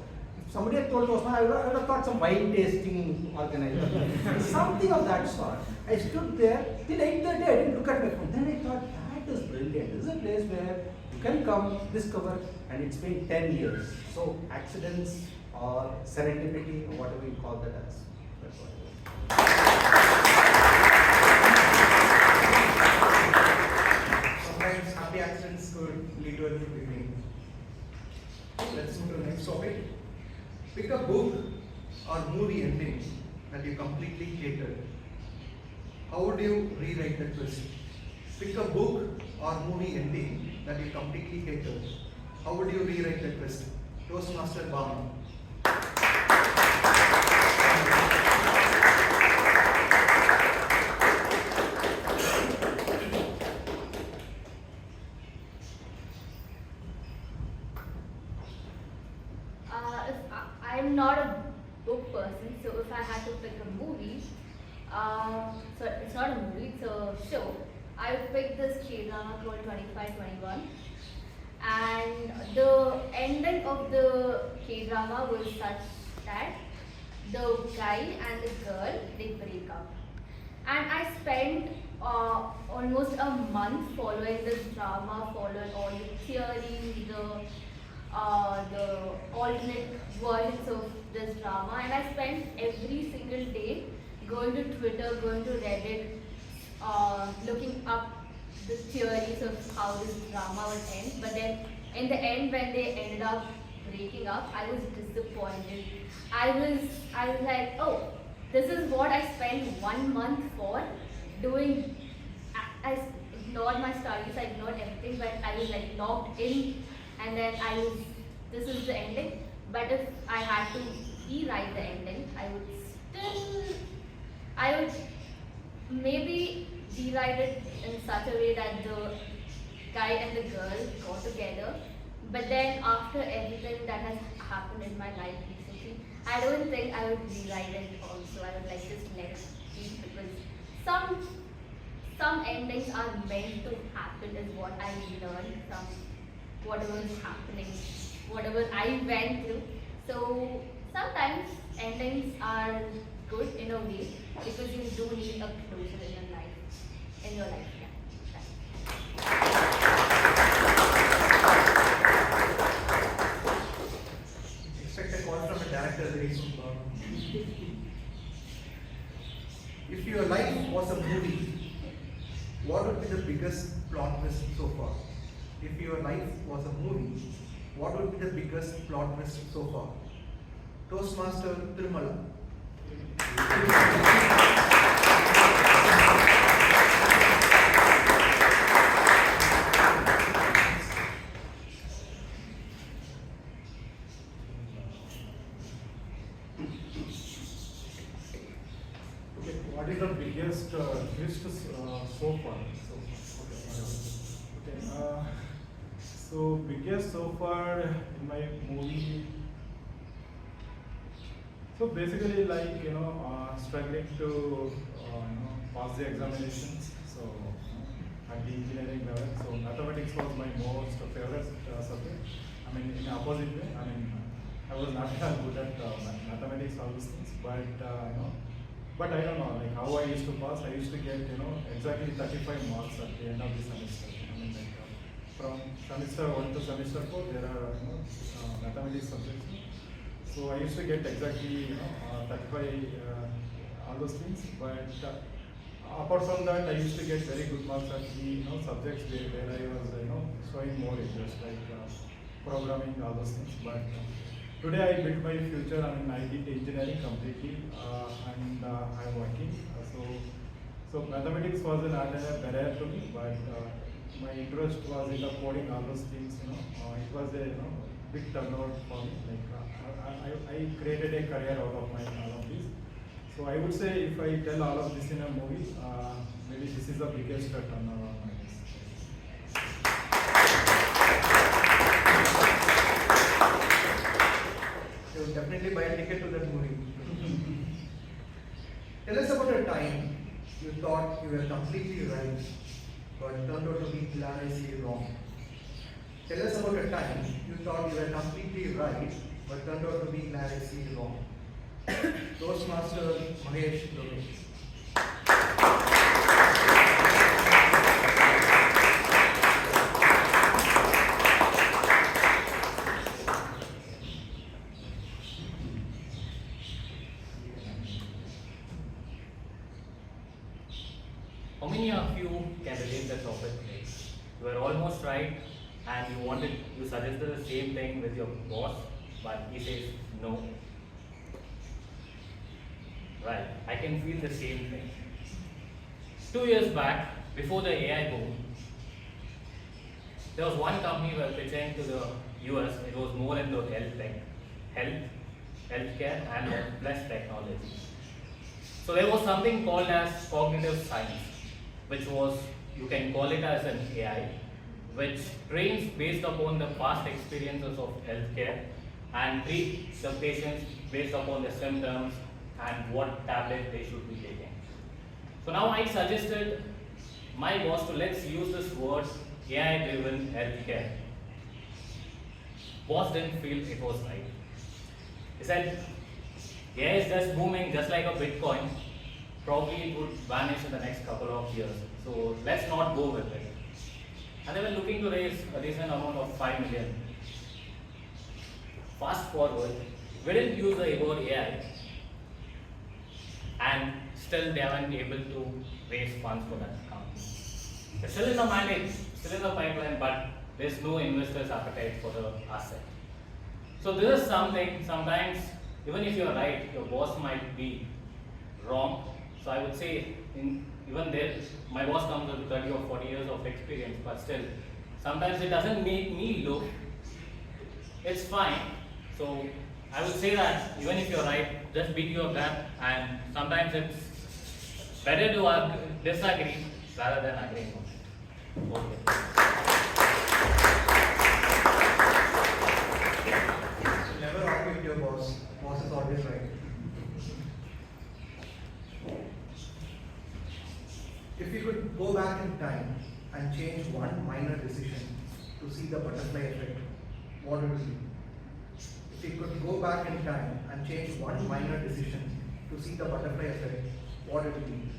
If somebody had told Toastmasters, I would have thought some wine tasting organization, something of that sort. I stood there till 8:30. I didn't look at my phone. Then I thought, that is brilliant. This is a place where you can come, discover, and it's been 10 years. So accidents or serendipity or whatever you call that as. That's what it is. Sometimes happy accidents could lead to a new beginning. Let's move to the next topic. Pick a book or movie ending that you completely hated. How would you rewrite the twist? Pick a book or movie ending that you completely hated. How would you rewrite the twist? Toastmaster Bhavan. I'm not a book person, so if I had to pick a movie, so it's not a movie, it's a show. I would pick this K-drama called 2521. and the ending of the K-drama was such that the guy and the girl, they break up. And I spent almost a month following this drama, following all the theories, the alternate versions of this drama, and I spent every single day going to Twitter, going to Reddit, looking up the theories of how this drama would end. But then in the end, when they ended up breaking up, I was disappointed. I was like, oh, this is what I spent 1 month for doing. I ignored my studies, I ignored everything, but I was like locked in, and then this is the ending. But if I had to rewrite the ending, I would maybe rewrite it in such a way that the guy and the girl got together. But then after everything that has happened in my life recently, I don't think I would rewrite it also. I would like just let it be, because some endings are meant to happen is what I learned from whatever is happening, whatever I went through. So sometimes endings are good in a way because you do need a closure in your life. Expect a call from a director very soon. If your life was a movie, what would be the biggest plot twist so far? If your life was a movie, what would be the biggest plot twist so far? Toastmaster Tirumala. Okay, what is the biggest twist so far? So biggest so far in my movie. So basically, like struggling to pass the examinations. So at the engineering level, so mathematics was my most favorite subject. I mean, in opposite way. I mean, I was not good at mathematics, all those things, but I don't know, like how I used to pass. I used to get exactly 35 marks at the end of the semester. I mean, like from semester 1 to semester 4, there are mathematics subjects. So I used to get exactly 35 all those things. But apart from that, I used to get very good marks at the subjects where I was showing more interest, like programming, all those things. But today I built my future. I mean, I did engineering completely, and I'm working. So mathematics was not a barrier to me, but my interest was in the coding, all those things. It was a big turnout for me. Like I created a career out of all of this. So I would say if I tell all of this in a movie, maybe this is the biggest turnover of my life. You will definitely buy a ticket to that movie. Tell us about a time you thought you were completely right, but turned out to be hilariously wrong. Tell us about a time you thought you were completely right, but turned out to be hilariously wrong. Toastmaster Mahesh Lokesh. How many of you can relate the topic? You were almost right, and you suggested the same thing with your boss, but he says no. Right, I can feel the same thing. 2 years back, before the AI boom, there was one company who was pitching to the US. It was more into healthcare, and plus technology. So there was something called as cognitive science, which was, you can call it as an AI, which trains based upon the past experiences of healthcare and treats the patients based upon the symptoms and what tablet they should be taking. So now I suggested my boss to let's use this word AI-driven healthcare. boss didn't feel it was right. He said, AI is just booming, just like a Bitcoin. Probably it would vanish in the next couple of years. So let's not go with it. And they were looking to raise a decent amount of 5 million. Fast forward, we didn't use the above AI, and still they weren't able to raise funds for that company. They're still in the mandate, still in the pipeline, but there's no investor's appetite for the asset. So this is something, sometimes, even if you're right, your boss might be wrong. So I would say, even there, my boss comes with 30 or 40 years of experience, but still, sometimes it doesn't make me look, it's fine. So I would say that even if you're right, just beat your gut, and sometimes it's better to disagree rather than agreeing on it. Okay. So never argue with your boss. Boss is always right. If you could go back in time and change one minor decision to see the butterfly effect, what would it be? If you could go back in time and change one minor decision to see the butterfly effect, what would it be?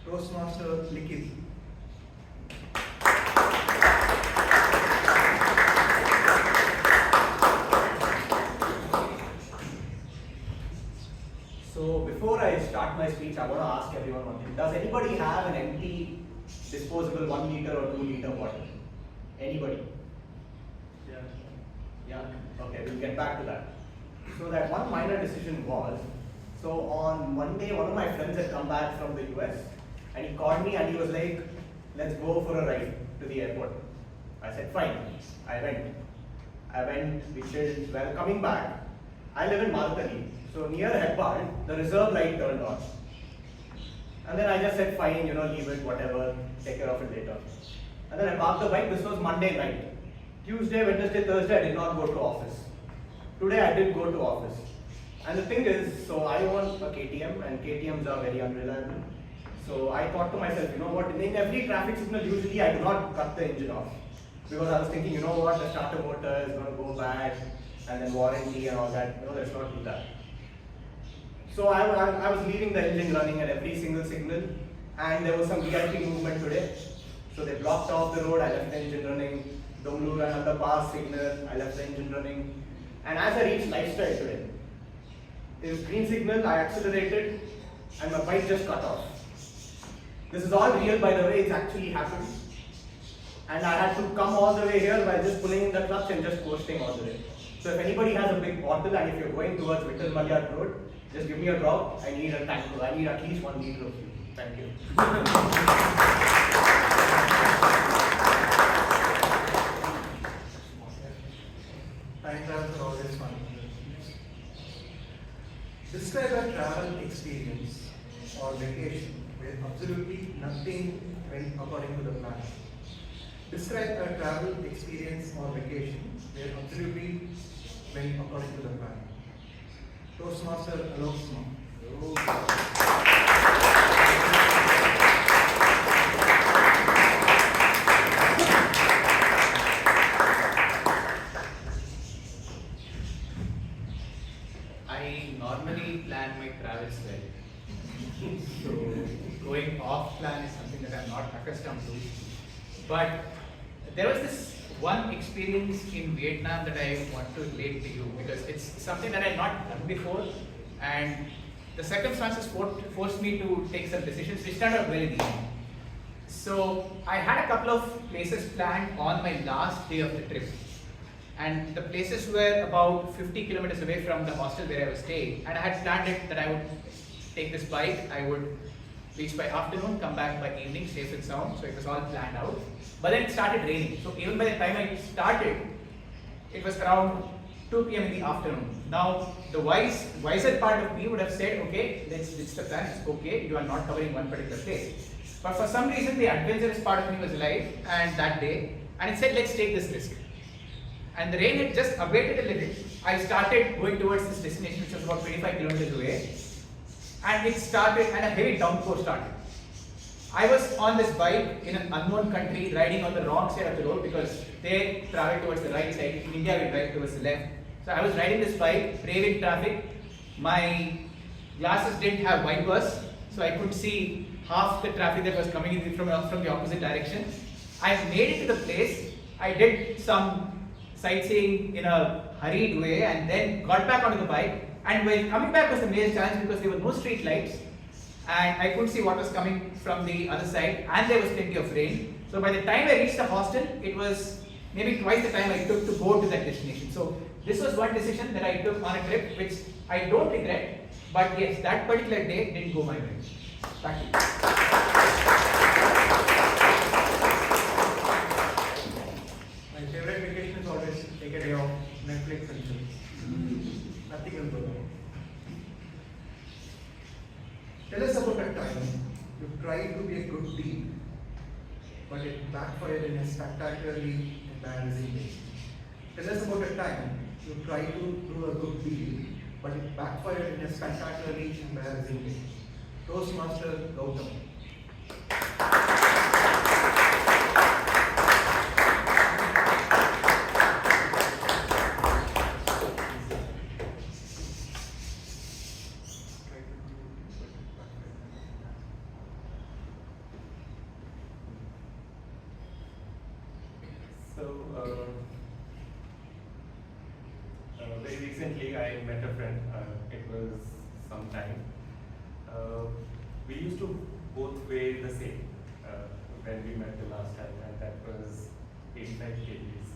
Toastmaster Likith. So before I start my speech, I want to ask everyone one thing. Does anybody have an empty disposable 1 liter or 2 liter bottle? Anybody? Yeah? Okay, we'll get back to that. So that one minor decision was, so on Monday, one of my friends had come back from the US and he called me and he was like, let's go for a ride to the airport. I said, fine. I went, we chilled. Well, coming back, I live in Maltani. So near Headband, the reserve light turned on. And then I just said, fine, leave it, whatever, take care of it later. And then I parked the bike. This was Monday night. Tuesday, Wednesday, Thursday, I did not go to office. Today, I did go to office. And the thing is, so I own a KTM, and KTMs are very unreliable. So I thought to myself, you know what, in every traffic signal, usually I do not cut the engine off. Because I was thinking, you know what, the starter motor is going to go bad, and then warranty and all that. Let's not do that. So I was leaving the engine running at every single signal, and there was some VIP movement today. So they blocked off the road, I left the engine running. Bangalore and underpass signal, I left the engine running. And as I reached Lifestyle today, it was green signal, I accelerated, and my bike just cut off. This is all real, by the way, it's actually happened. And I had to come all the way here by just pulling in the clutch and just coasting all the way. So if anybody has a big bottle and if you're going towards Vittal Malyat Road, just give me a drop. I need a tank. I need at least 1 liter of fuel. Thank you. Time travels are always fun. Describe a travel experience or vacation where absolutely nothing went according to the plan. Describe a travel experience or vacation where absolutely went according to the plan. Toastmaster Alok I normally plan my travels well. So going off plan is something that I'm not accustomed to. But there was this one experience in Vietnam that I want to relate to you because it's something that I had not done before, and the circumstances forced me to take some decisions which turned out very easy. So I had a couple of places planned on my last day of the trip, and the places were about 50 kilometers away from the hostel where I was staying, and I had planned it that I would take this bike, I would reach by afternoon, come back by evening, safe and sound, so it was all planned out. But then it started raining, so even by the time I started, it was around 2 p.m. in the afternoon. Now, the wiser part of me would have said, okay, let's ditch the plan, it's okay, you are not covering one particular place. But for some reason, the adventurous part of me was alive and that day, and it said, let's take this risk. And the rain had just abated a little. I started going towards this destination, which was about 25 kilometers away, and it started, and a heavy downpour started. I was on this bike in an unknown country, riding on the wrong side of the road because they travel towards the right side. In India, we drive towards the left. So I was riding this bike, braving traffic. My glasses didn't have wipers, so I could see half the traffic that was coming in from the opposite direction. I made it to the place. I did some sightseeing in a hurried way and then got back onto the bike. And while coming back was a major challenge because there were no street lights and I couldn't see what was coming from the other side, and there was plenty of rain. So by the time I reached the hostel, it was maybe twice the time I took to go to that destination. So this was one decision that I took on a trip which I don't regret, but yes, that particular day didn't go my way. Back to you. My favorite vacation is always take a day off, Netflix and chill. Nothing will go wrong. Tell us about a time you tried to be a good deed, but it backfired in a spectacularly embarrassing way. Tell us about a time you tried to do a good deed, but it backfired in a spectacularly embarrassing way. Toastmaster Gautam. Very recently I met a friend, it was some time. We used to both weigh the same when we met the last time, and that was 85 kgs.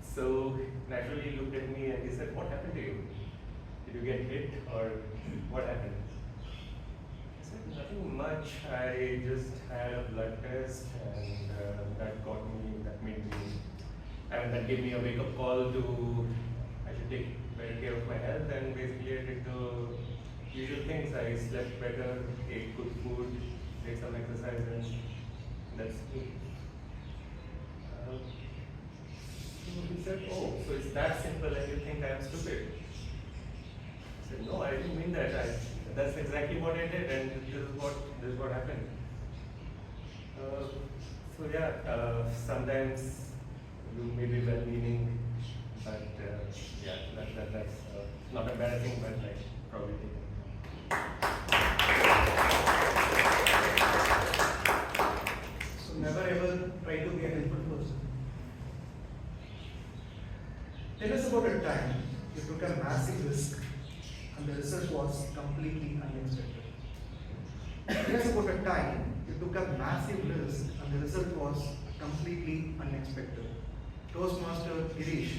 So naturally he looked at me and he said, "What happened to you? Did you get hit or what happened?" I said, "Nothing much. I just had a blood test and that gave me a wake-up call to I should take better care of my health, and basically I did the usual things. I slept better, ate good food, did some exercise, and that's me." So he said, "Oh, so it's that simple and you think I'm stupid?" I said, "No, I didn't mean that. That's exactly what I did, and this is what happened." So yeah, sometimes you may be well-meaning, but yeah, that's not embarrassing, but like probably taken. So never ever try to be a helpful person. Tell us about a time you took a massive risk and the result was completely unexpected. Tell us about a time you took a massive risk and the result was completely unexpected. Toastmaster Girish.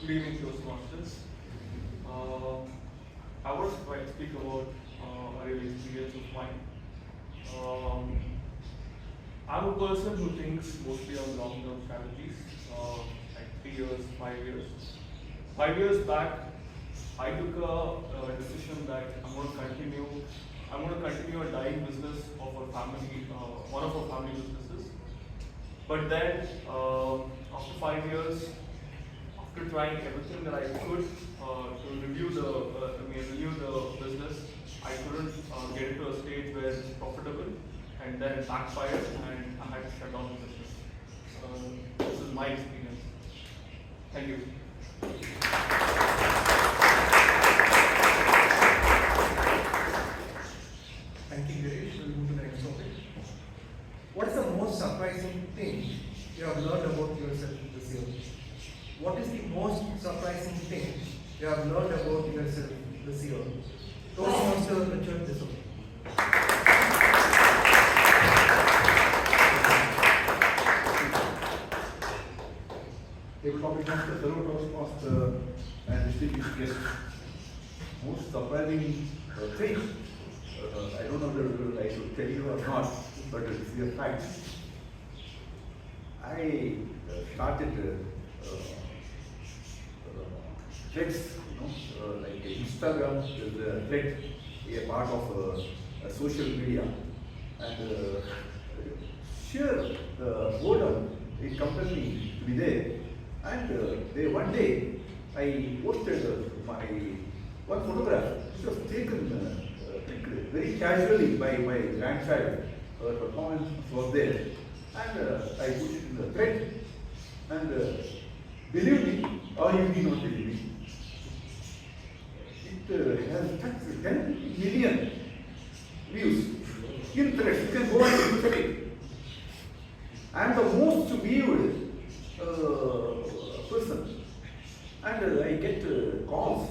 Good evening, Toastmasters. I was going to speak about a real experience of mine. I'm a person who thinks mostly on long-term strategies, like 3 years, 5 years. 5 years back, I took a decision that I'm going to continue a dying business of a family, one of our family businesses. But then, after 5 years, after trying everything that I could to review the business, I couldn't get it to a stage where it's profitable, and then it backfired, and I had to shut down the business. This is my experience. Thank you. Thank you, Girish. We'll move to the next topic. What is the most surprising thing you have learned about yourself this year? What is the most surprising thing you have learned about yourself this year? Toastmaster Richard D'Souza. Tabletop Master, fellow Toastmaster, and distinguished guest. Most surprising thing, I don't know whether I should tell you or not, but it is a fact. I started threads, like Instagram is a thread, a part of social media, and sure, the boredom, it compelled me to be there, and one day I posted my one photograph which was taken very casually by my grandchild. Her performance was there, and I put it in the thread. And believe me, or you may not believe me, it has touched 10 million views in threads. You can go and check it. I am the most viewed person, and I get calls.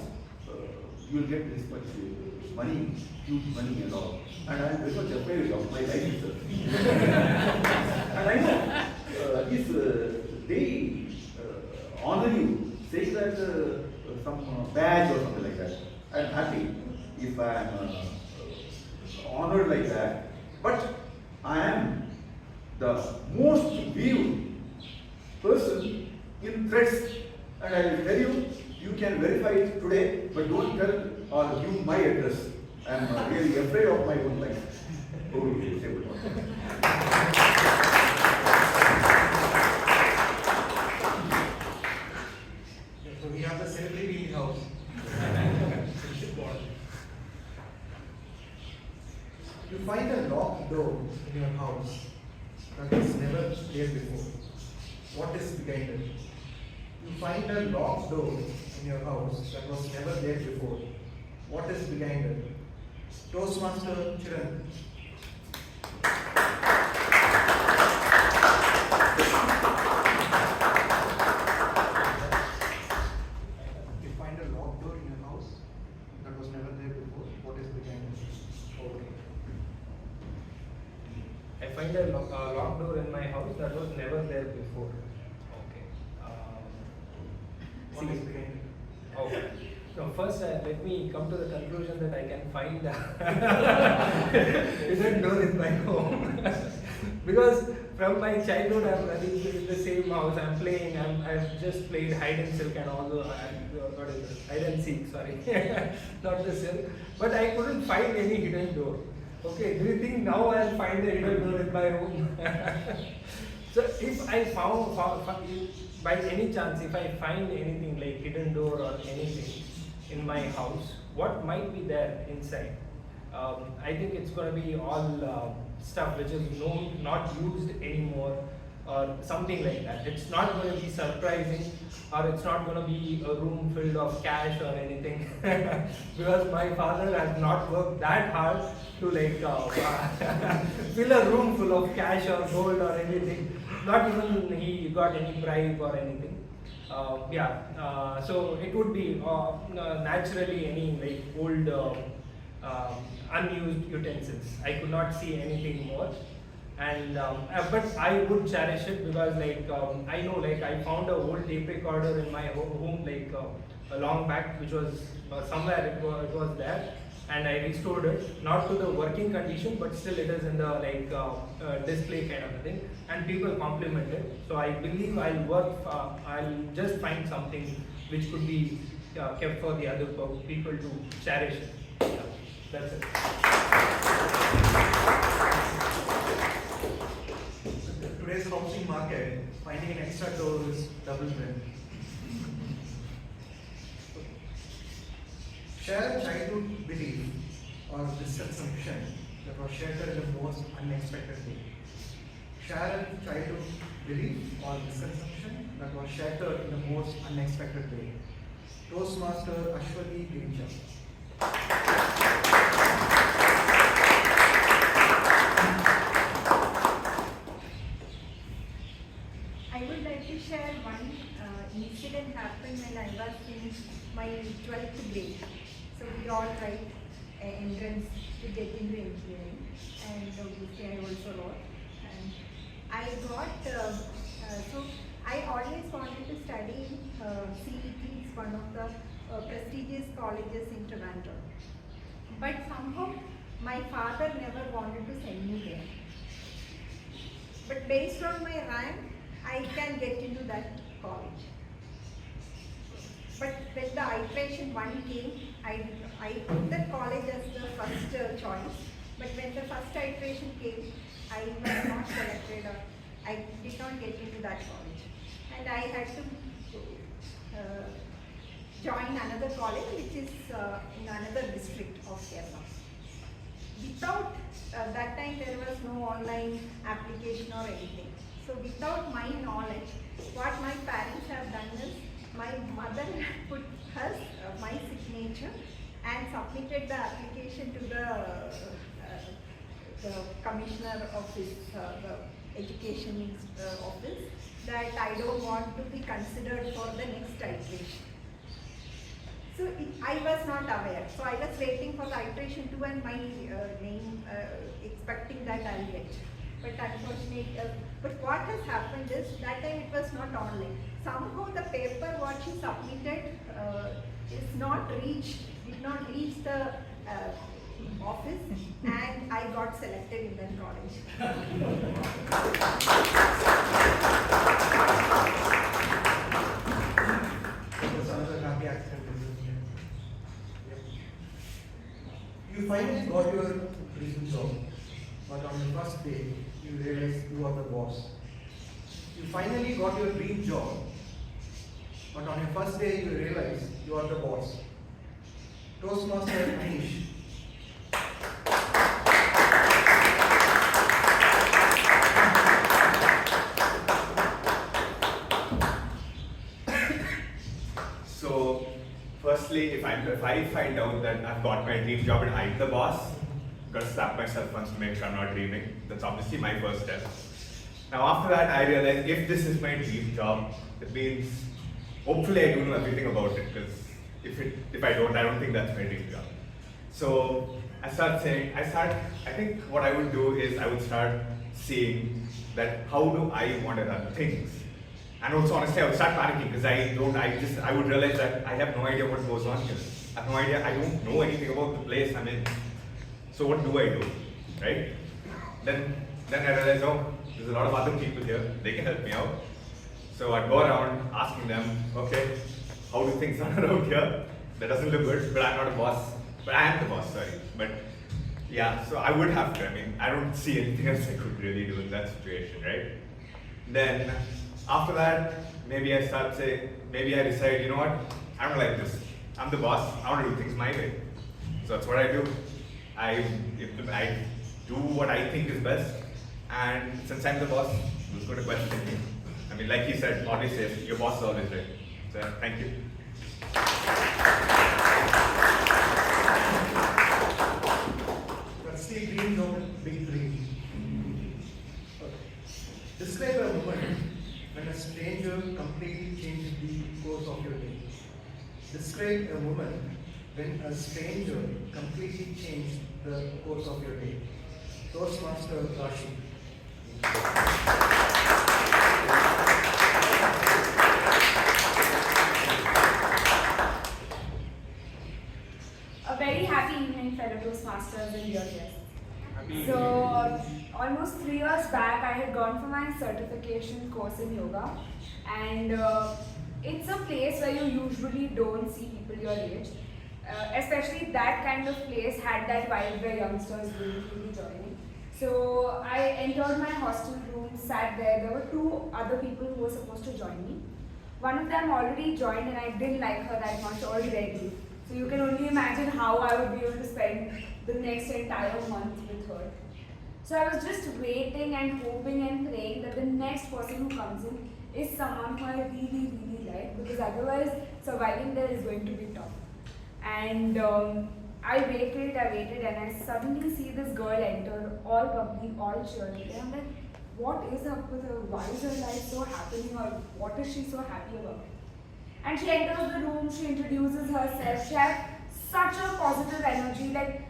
You will get this much money, huge money and all. And I am very much afraid of my life itself. And I know if they honor you, say that some badge or something like that, I am happy if I am honored like that. But I am the most viewed person in threads, and I will tell you, you can verify it today, but don't tell or give my address. I am really afraid of my own life. Okay, say good one. So we have the celebrity in the house. You find a locked door in your house that was never there before. What is behind it? You find a locked door in your house that was never there before. What is behind it? Toastmaster Chiran. You find a locked door in your house that was never there before. What is behind it? Okay. I find a locked door in my house that was never there before. Okay. What is behind it? Okay. So first, let me come to the conclusion that I can find hidden door in my home. Because from my childhood, I'm running in the same house. I'm playing. I've just played hide and silk and all the what is it? Hide and seek. Sorry, not the silk. But I couldn't find any hidden door. Okay, do you think now I'll find a hidden door in my home? So if I found by any chance, if I find anything like hidden door or anything in my house, what might be there inside? I think it's going to be all stuff which is not used anymore or something like that. It's not going to be surprising, or it's not going to be a room filled of cash or anything because my father has not worked that hard to like fill a room full of cash or gold or anything. Not even he got any bribe or anything. So it would be naturally any like old unused utensils. I could not see anything more, and but I would cherish it because like I know like I found a old tape recorder in my home like a long back, which was somewhere it was there, and I restored it, not to the working condition, but still it is in the like display kind of a thing, and people compliment it. So I believe I'll just find something which could be kept for the other people to cherish it. Yeah, that's it. Today's housing market, finding an extra door is double win. Share a childhood belief or misconception that was shattered in the most unexpected way. Share a childhood belief or misconception that was shattered in the most unexpected way. Toastmaster Ashwati Girincha. I would like to share one incident happened when I was in my 12th grade. So we all write entrance to get into engineering, and obviously I also wrote. And I got, so I always wanted to study CET, it's one of the prestigious colleges in Toronto. But somehow my father never wanted to send me there. But based on my rank, I can get into that college. But when the iteration 1 came, I took that college as the first choice. But when the first iteration came, I was not selected, or I did not get into that college. And I had to join another college which is in another district of Kerala. Without that time there was no online application or anything. So without my knowledge, what my parents have done is my mother put her my signature and submitted the application to the commissioner office, the education office, that I don't want to be considered for the next iteration. So I was not aware. So I was waiting for the iteration 2 and my name, expecting that I'll get. But unfortunately, but what has happened is that time it was not online. Somehow the paper what she submitted is not reached, did not reach the office, and I got selected in that college. There's another happy accident. You finally got your dream job, but on your first day, you realize you are the boss. You finally got your dream job, but on your first day, you realize you are the boss. Toastmaster Anish. So, firstly, if I find out that I've got my dream job and I'm the boss, I'm gonna slap myself once to make sure I'm not dreaming. That's obviously my first step. Now, after that, I realized if this is my dream job, it means hopefully I do know everything about it. Because if I don't think that's my dream job. So I think what I would do is I would start seeing that how do I want to run things. And also, honestly, I would start panicking because I would realize that I have no idea what goes on here. I have no idea, I don't know anything about the place I'm in. So what do I do, right? Then I realized, oh, there's a lot of other people here, they can help me out. So I'd go around asking them, okay, how do things run around here? That doesn't look good, but I'm not a boss. But I am the boss, sorry. But yeah, so I would have to, I don't see anything else I could really do in that situation, right? Then after that, maybe I decide, you know what, I don't like this. I'm the boss, I want to do things my way. So that's what I do. I do what I think is best, and since I'm the boss, who's going to question me? Like he said, always says, your boss is always right. So thank you. That's the dream job, big dream. Describe a moment when a stranger completely changed the course of your day. Describe a moment when a stranger completely changed the course of your day. Toastmaster Rashi. A very happy evening, fellow Toastmasters and dear guests. So, almost 3 years back, I had gone for my certification course in yoga, and it's a place where you usually don't see people your age. Especially that kind of place had that vibe where youngsters will be joining. So I entered my hostel room, sat there. There were 2 other people who were supposed to join me. One of them already joined and I didn't like her that much already. So you can only imagine how I would be able to spend the next entire month with her. So I was just waiting and hoping and praying that the next person who comes in is someone who I really, really like, because otherwise surviving there is going to be tough. And I waited, and I suddenly see this girl enter, all bubbly, all cheery. And I'm like, what is up with her? Why is her life so happening, or what is she so happy about? And she enters the room, she introduces herself, she has such a positive energy. Like,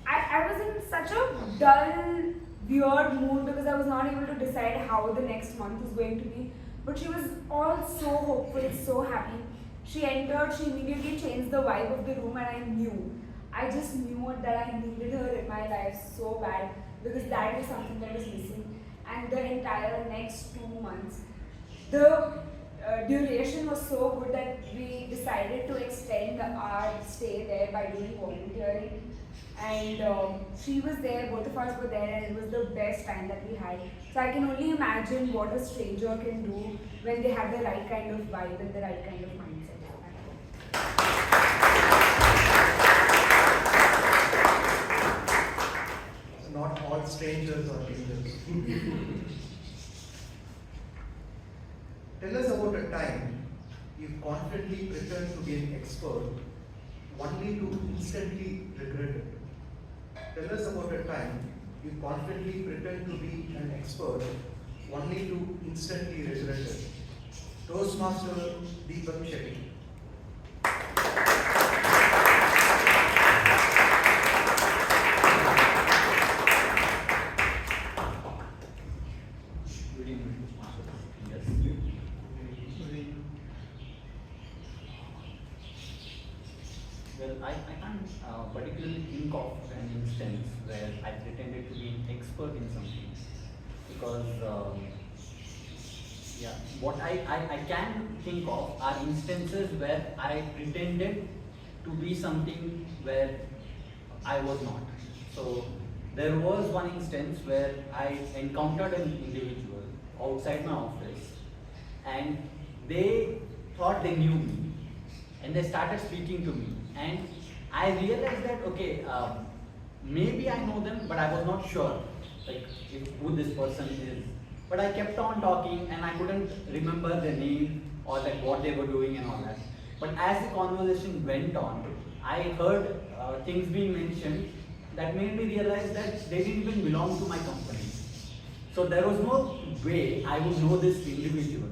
I was in such a dull, weird mood because I was not able to decide how the next month is going to be. But she was all so hopeful, so happy. She entered, she immediately changed the vibe of the room, and I just knew that I needed her in my life so bad, because that was something that was missing. And the entire next 2 months, the duration was so good that we decided to extend our stay there by doing volunteering. And she was there, both of us were there, and it was the best time that we had. So I can only imagine what a stranger can do when they have the right kind of vibe and the right kind of mindset. time you confidently pretend to be an expert only to instantly regret it? Tell us about a time you confidently pretend to be an expert only to instantly regret it. Toastmaster Deepak Shetty. Good evening, Toastmasters. Yes. Well, I can't particularly think of an instance where I pretended to be an expert in something because yeah, what I can think of are instances where I pretended to be something where I was not. So there was one instance where I encountered an individual outside my office and they thought they knew me and they started speaking to me and I realized that okay, maybe I know them but I was not sure like who this person is. But I kept on talking and I couldn't remember their name or like what they were doing and all that. But as the conversation went on, I heard things being mentioned that made me realize that they didn't even belong to my company. So there was no way I would know this individual.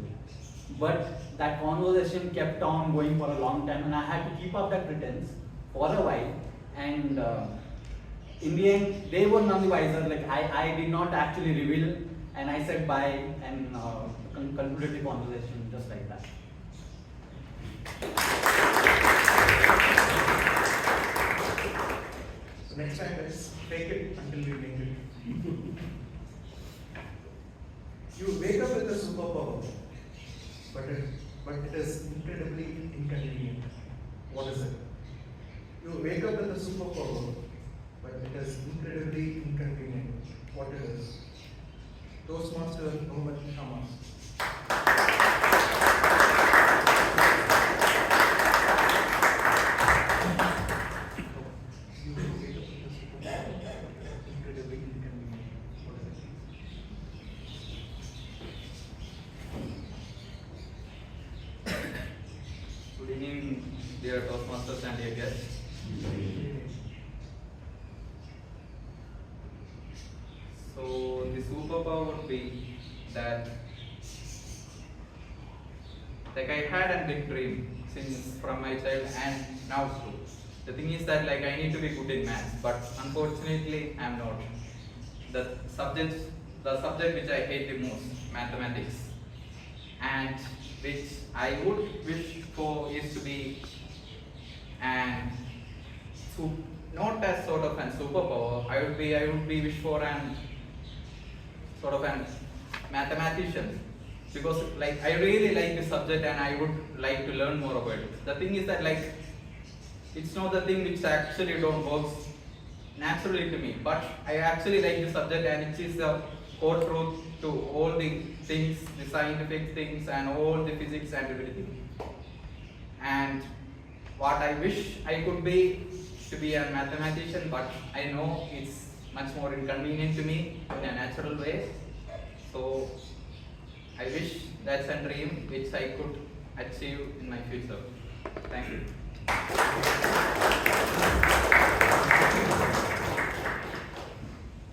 But that conversation kept on going for a long time and I had to keep up that pretense for a while. And in the end, they were none the wiser. Like I did not actually reveal and I said bye and concluded the conversation just like that. So next time let's fake it until we make it. You wake up with a superpower, but it is incredibly inconvenient. What is it? You wake up with a superpower, but it is incredibly inconvenient. What it is? Toastmaster Mohammed Hamas. Good evening, dear Toastmasters and dear guests. So the superpower would be that like I had a big dream since from my child and now too. The thing is that like I need to be good in maths, but unfortunately I am not. The subject which I hate the most, mathematics, and which I would wish for is to be not as sort of an superpower. I would be wish for an sort of an mathematician, because like I really like the subject and I would like to learn more about it. The thing is that like it's not the thing which actually don't works naturally to me, but I actually like the subject and it is the core truth to all the things, the scientific things and all the physics and everything. And what I wish I could be to be a mathematician, but I know it's much more inconvenient to me in a natural way. So I wish that's a dream which I could achieve in my future. Thank you.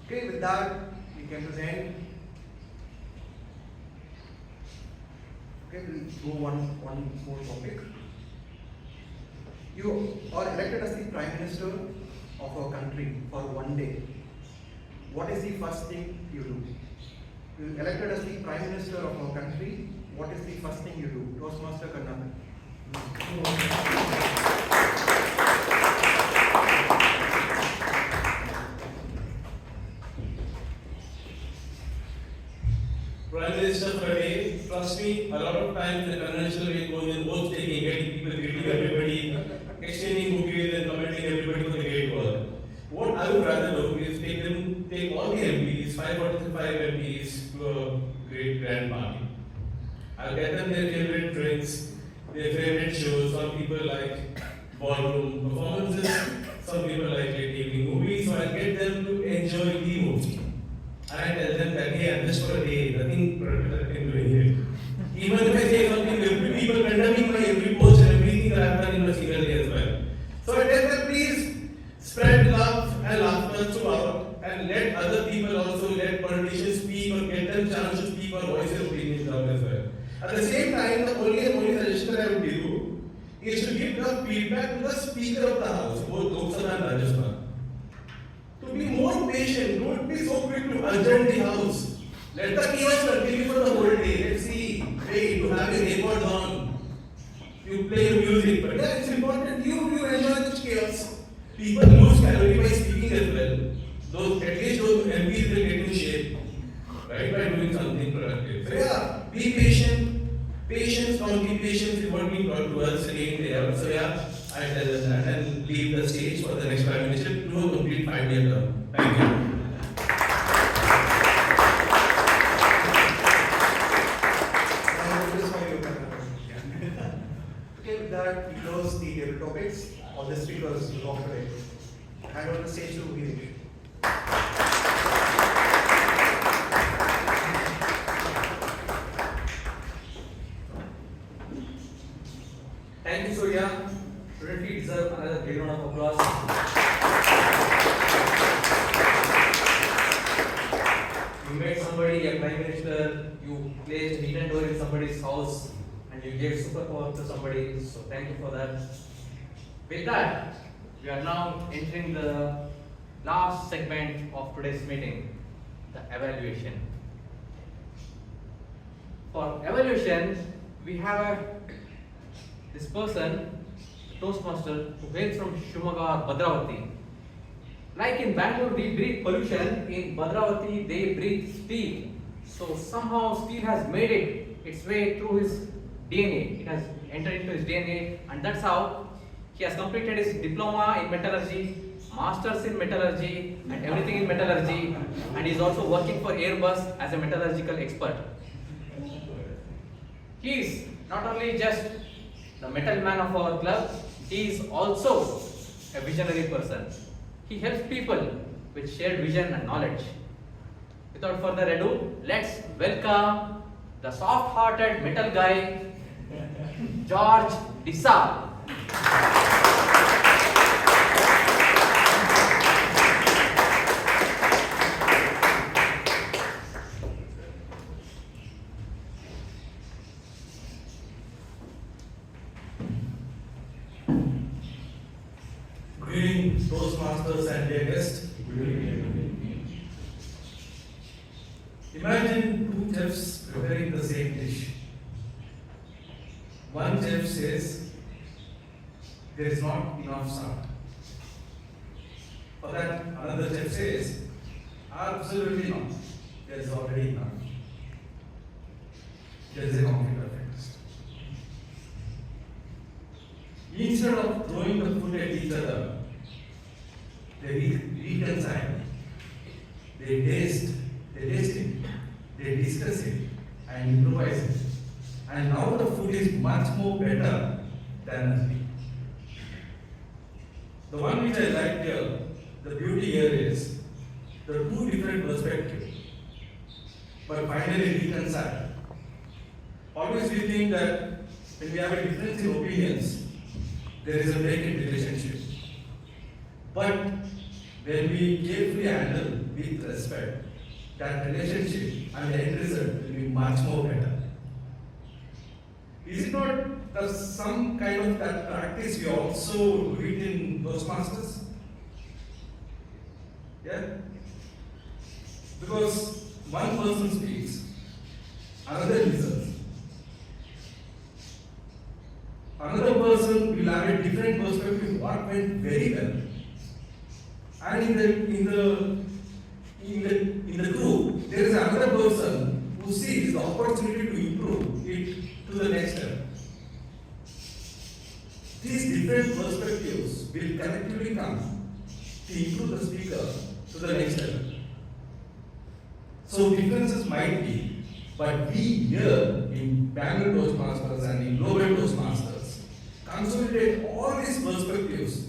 Okay, with that, we came to the end. Okay, we'll go one more topic. You are elected as the Prime Minister of our country for one day. What is the first thing you do? You are elected as the Prime Minister of our country. What is the first thing you do? Toastmaster Karnataka. Prime Minister for a day, trust me, a lot of times the conventional way goes in vote taking, getting people, greeting everybody, exchanging bouquets and commenting everybody for the great work. What I would rather do is take all the MPs, 545 MPs to a great grand party. I'll get them their favorite drinks, their favorite shows. Some people like ballroom performances, some people like late evening movies, so I'll get them to enjoy the movie. And I tell them that, hey, I'm just for a day, nothing productive I can do here. Even if I say something, Speaker of the House, both Lok Sabha and Rajya Sabha, to be more patient, don't be so quick to adjourn the House. Let the chaos continue for the whole day. Let's see. Wait, you have your AirPods on. You play your music, but yeah, it's important you enjoy the chaos. People lose calorie by speaking as well. Those at least those MPs will get in shape, right, by doing something productive. So yeah, be patient. Patience, don't be patient is what we taught to us again there. So yeah, I tell them that and leave the stage for the next Prime Minister to do a complete 5-year term. Thank you. Okay, with that, we close the table topics. All the speakers will walk away. Hand over the stage to Hirish. Thank you, Surya. Shouldn't we deserve another big round of applause? You made somebody a prime minister, you placed Nintendo in somebody's house, and you gave superpower to somebody, so thank you for that. With that, we are now entering the last segment of today's meeting, the evaluation. For evaluation, we have this person, Toastmaster, who hails from Shumaga, Bhadravati. Like in Bangalore, we breathe pollution, in Bhadravati, they breathe steel. So somehow steel has made its way through his DNA. It has entered into his DNA, and that's how he has completed his diploma in metallurgy, masters in metallurgy, and everything in metallurgy, and he is also working for Airbus as a metallurgical expert. He is not only just the metal man of our club, he is also a visionary person. He helps people with shared vision and knowledge. Without further ado, let's welcome the soft-hearted metal guy, George Disa. Greetings, Toastmasters and dear guests. Imagine two chefs preparing the same dish. One chef says, there is not enough salt. For that, another chef says, absolutely not. There is already enough. There is a conflict of interest. Instead of throwing the food at each other, they reconcile, they taste it, they discuss it, and improvise it. And now the food is much more better than the meat. The one which I like here, the beauty here is the two different perspectives, but finally reconcile. Always we think that when we have a difference in opinions, there is a break in relationship. But when we carefully handle with respect, that relationship and the end result will be much more better. Is it not that some kind of that practice we also do it in Toastmasters? Yeah? Because one person speaks, another listens. Another person will have a different perspective, what went very well. And in the group, there is another person who sees the opportunity to improve it to the next level. These different perspectives will collectively come to improve the speaker to the next level. So differences might be, but we here in Bangalore Toastmasters and in Global Toastmasters consolidate all these perspectives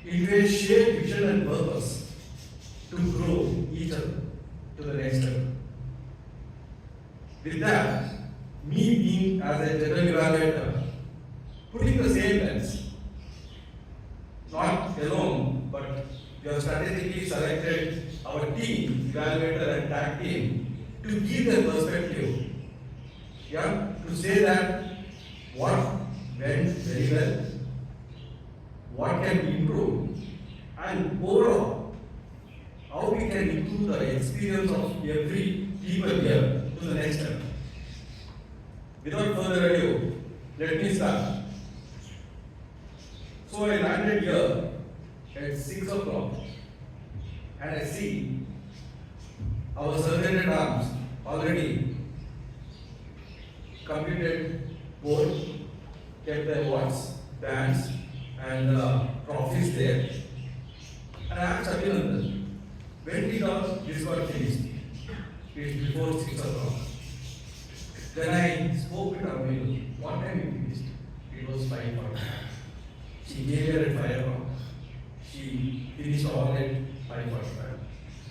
into a shared vision and purpose to grow each other to the next level. With that, me being as a general evaluator, putting the same lens, not alone, but we have strategically selected our team, evaluator and tag team, to give their perspective, to say that what went very well, what can be improved, and overall, how we can improve the experience of every people here to the next level. Without further ado, let me start. So I landed here at 6 o'clock and I see our sergeant at arms already completed board, kept their awards, bands and trophies there. And I asked Abhinandan, when did all this got finished? It's before 6 o'clock. Then I spoke with Abhinandan, what time you finished? It was 5:45. She gave her at 5 o'clock. She finished all at 5:45.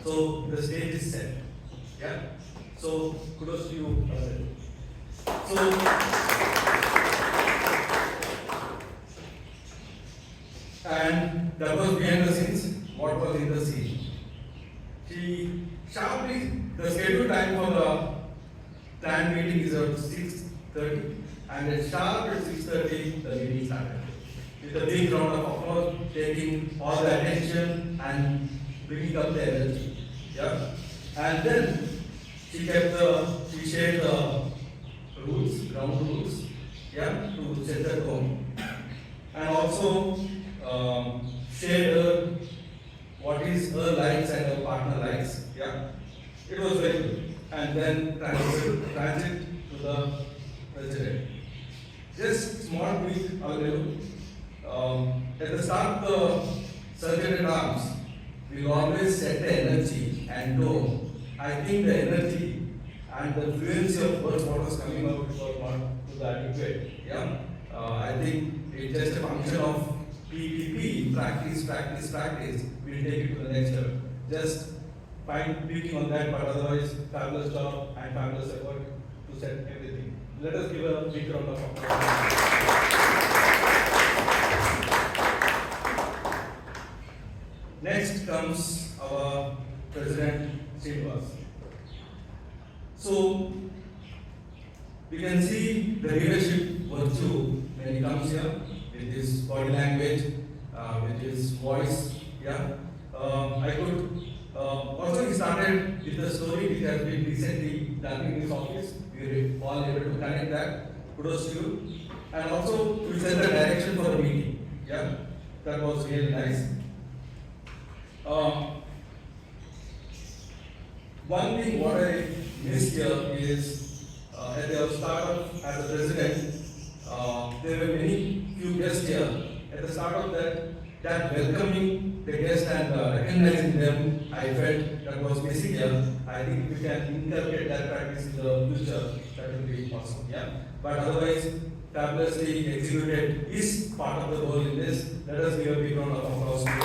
So the stage is set. Yeah. So kudos to you. So and that was behind the scenes. What was in the scene? She sharply, the scheduled time for the planned meeting is at 6:30, and at sharp at 6:30 the meeting started. With a big round of applause, taking all the attention and bringing up the energy. Yeah. And then she shared the rules, ground rules, yeah, to set the tone. And also shared what is her likes and her partner likes. Yeah. It was very good. And then transit to the president. Just small tweak, at the start the sergeant at arms will always set the energy and tone. I think the energy and the fluency of words what was coming out was not to the adequate. Yeah. I think it's just a function of PPP, practice. We'll take it to the next level. Just fine tweaking on that, but otherwise fabulous job and fabulous effort to set everything. Let us give a big round of applause. Next comes our President Srinivas. So we can see the leadership virtue when he comes here with his body language, with his voice. Yeah, I could also he started with the story which has been recently done in his office. We were all able to connect that. Kudos to you. And also to set the direction for the meeting. Yeah, that was really nice. One thing what I missed here is at the start of as a president, there were few guests here. At the start of that welcoming the guests and recognizing them, I felt that was missing here. I think we can inculcate that practice in the future. That will be awesome. Yeah. But otherwise, fabulously executed is part of the role in this. Let us give a big round of applause to the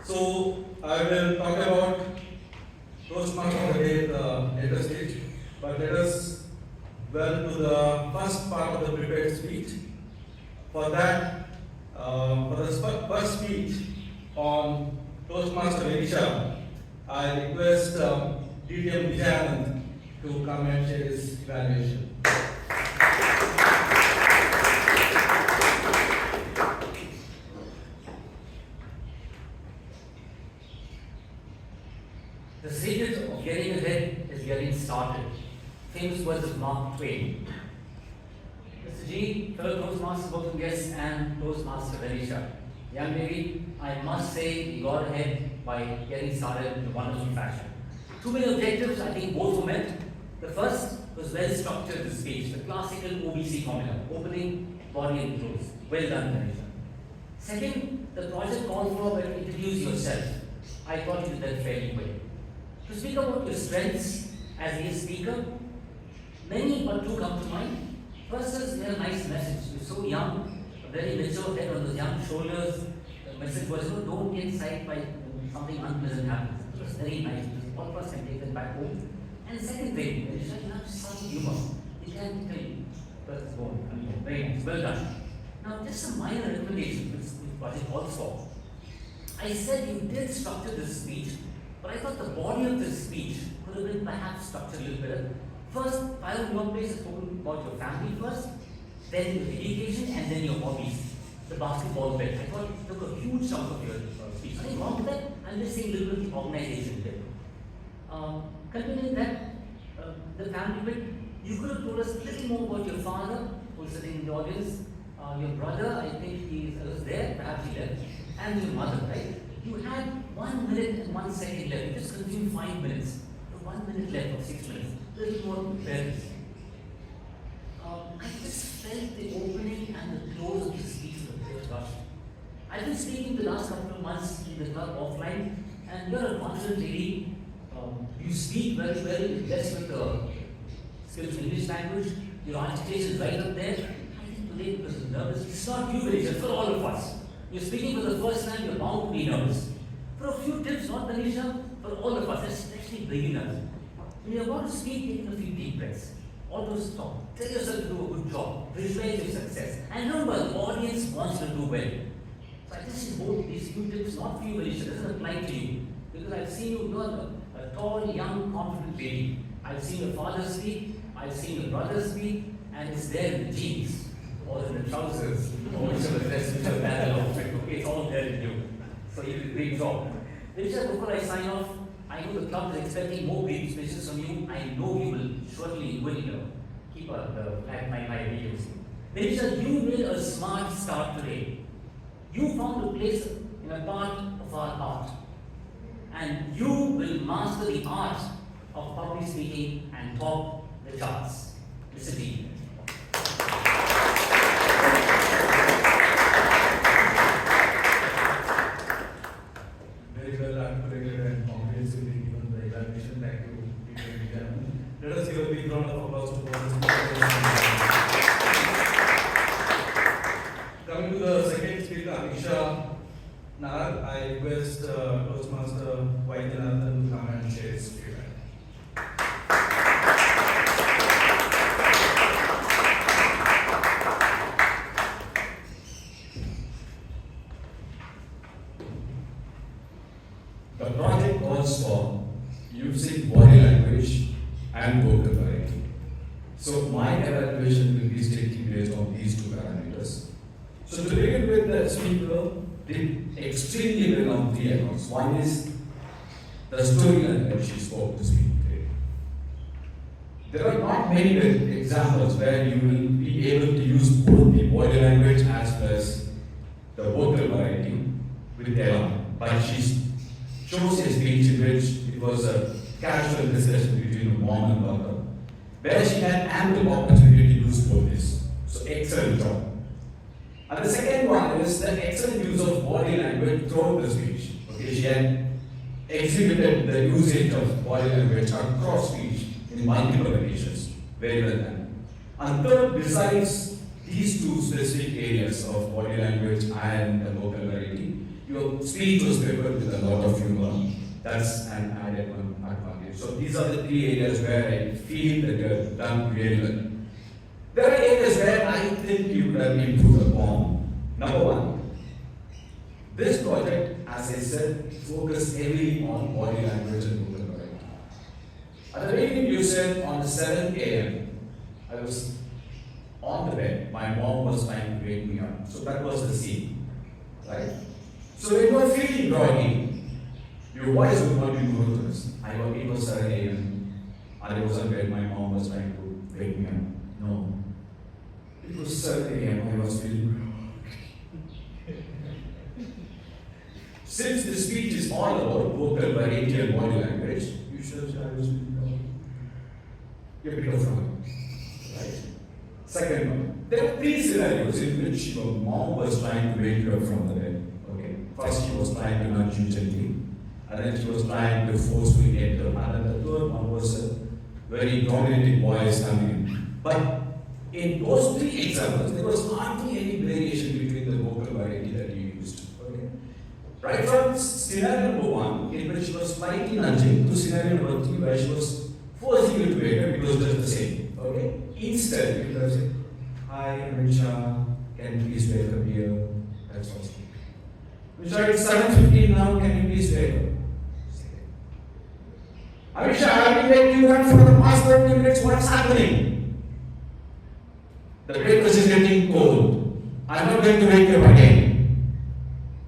So I will talk about Toastmasters again at the stage, but let us well to the first part of the prepared speech. For that, for the first speech on Toastmaster Verisha, I request DTM Vijayanand to come and share his evaluation. The secret of getting ahead is getting started. Famous words of Mark Twain. Mr. G, fellow Toastmasters, welcome guests, and Toastmaster Verisha. Young lady, I must say you got ahead by getting started in a wonderful fashion. Two main objectives, I think both were met. The first was well structured the speech, the classical OBC formula, opening, body and close. Well done, Verisha. Second, the project called for when you introduce yourself. I thought you did that fairly well. To speak about your strengths as a speaker, many but two come to mind. First is you have a nice message. You're so young, a very mature head on those young shoulders. The message was, don't get psyched by something unpleasant happens. It was very nice. All of us can take that back home. And the second thing, you have some humor. You can tell you, but it's going. I mean, very nice. Well done. Now, just a minor recommendation which project calls for. I said you did structure this speech, but I thought the body of this speech could have been perhaps structured a little better. First, Pilot Workplace has spoken about your family first, then your education, and then your hobbies. The basketball bit. I thought it took a huge chunk of your speech. Nothing wrong with that. I'm just saying a little bit of the organization bit. Continuing that, the family bit, you could have told us a little more about your father, who's sitting in the audience, your brother, I think he was there, perhaps he left, and your mother, right? You had 1 minute and 1 second left. You just consumed 5 minutes. So 1 minute left or 6 minutes. A little more preparedness. I just felt the opening and the close of the speech was a bit rushed. I've been speaking the last couple of months in the club offline, and you're a confident lady. You speak very well, you're blessed with skills in English language, your articulation is right up there. I think today, because of nervous, it's not you, Manisha, it's for all of us. You're speaking for the first time, you're bound to be nervous. For a few tips, not Manisha, for all of us, especially beginners. When you're about to speak, taking a few deep breaths. Always stop. Tell yourself to do a good job. Visualize your success. And remember, the audience wants to do well. So I just hope these few tips, not for you, Manisha, doesn't apply to you. Because I've seen you, you're a tall, young, confident lady. I've seen your father speak, I've seen your brother speak, and it's there in the jeans, or in the trousers, or whichever dress, whichever parallel outfit. Okay, it's all there in you. So you did a great job. Manisha, before I sign off, I know the club is expecting more great speeches from you. I know you will surely keep my videos. Manisha, you made a smart start today. You found a place in a part of our art. And you will master the art of public speaking and top the charts. Listen to me. Very well articulated and comprehensively given the evaluation that you did in exam. Let us give a big round of applause to both. Coming to the second speaker, Amisha Nar, I request Toastmaster Vaidyanathan to come and share his feedback. The project calls for using body language and vocal variety. So my evaluation will be strictly based on these two parameters. So to begin with, the speaker did extremely well on 3 accounts. One is the storyline that she spoke to speak today. There are not many examples where you will be able to use both the body language as well as the vocal variety with Ella. But she chose a speech in which it was a casual discussion between a mom and daughter, where she had ample opportunity to use both this. So excellent job. And the second one is the excellent use of body language throughout the speech. Okay, she had exhibited the usage of body language across speech in multiple occasions. Very well done. And third, besides these two specific areas of body language and the vocal variety, your speech was prepared with a lot of humor. That's an added one advantage. So these are the 3 areas where I feel that you have done really well. There are areas where I think you could have improved upon. Number 1, this project, as I said, focused heavily on body language and vocal variety. At the beginning, you said on the 7 a.m., I was on the bed. My mom was trying to wake me up. So that was the scene, right? So when you were feeling groggy, your voice would not be monotonous. It was 7 a.m. I was on bed. My mom was trying to wake me up. No. It was 7 a.m. I was feeling groggy. Since the speech is all about vocal variety and body language, you should have said I was feeling groggy. You're a bit of fun, right? Second one, there are 3 scenarios in which your mom was trying to wake you up from the bed. Okay, first she was trying to nudge you gently, and then she was trying to forcefully get her, and then the third one was a very dominating voice coming in. But in those 3 examples, there was hardly any variation between the vocal variety that you used. Okay, right from scenario number 1, in which she was slightly nudging, to scenario number 3, where she was forcing you to wake up because that's the same. Okay, instead you could have said, "Hi, Amisha, can you please wake up here?" That's all. Amisha, it's 7:15 now. Can you please wake up? Amisha, I've been waking you up for the past 30 minutes. What's happening? The breakfast is getting cold. I'm not going to wake you up again.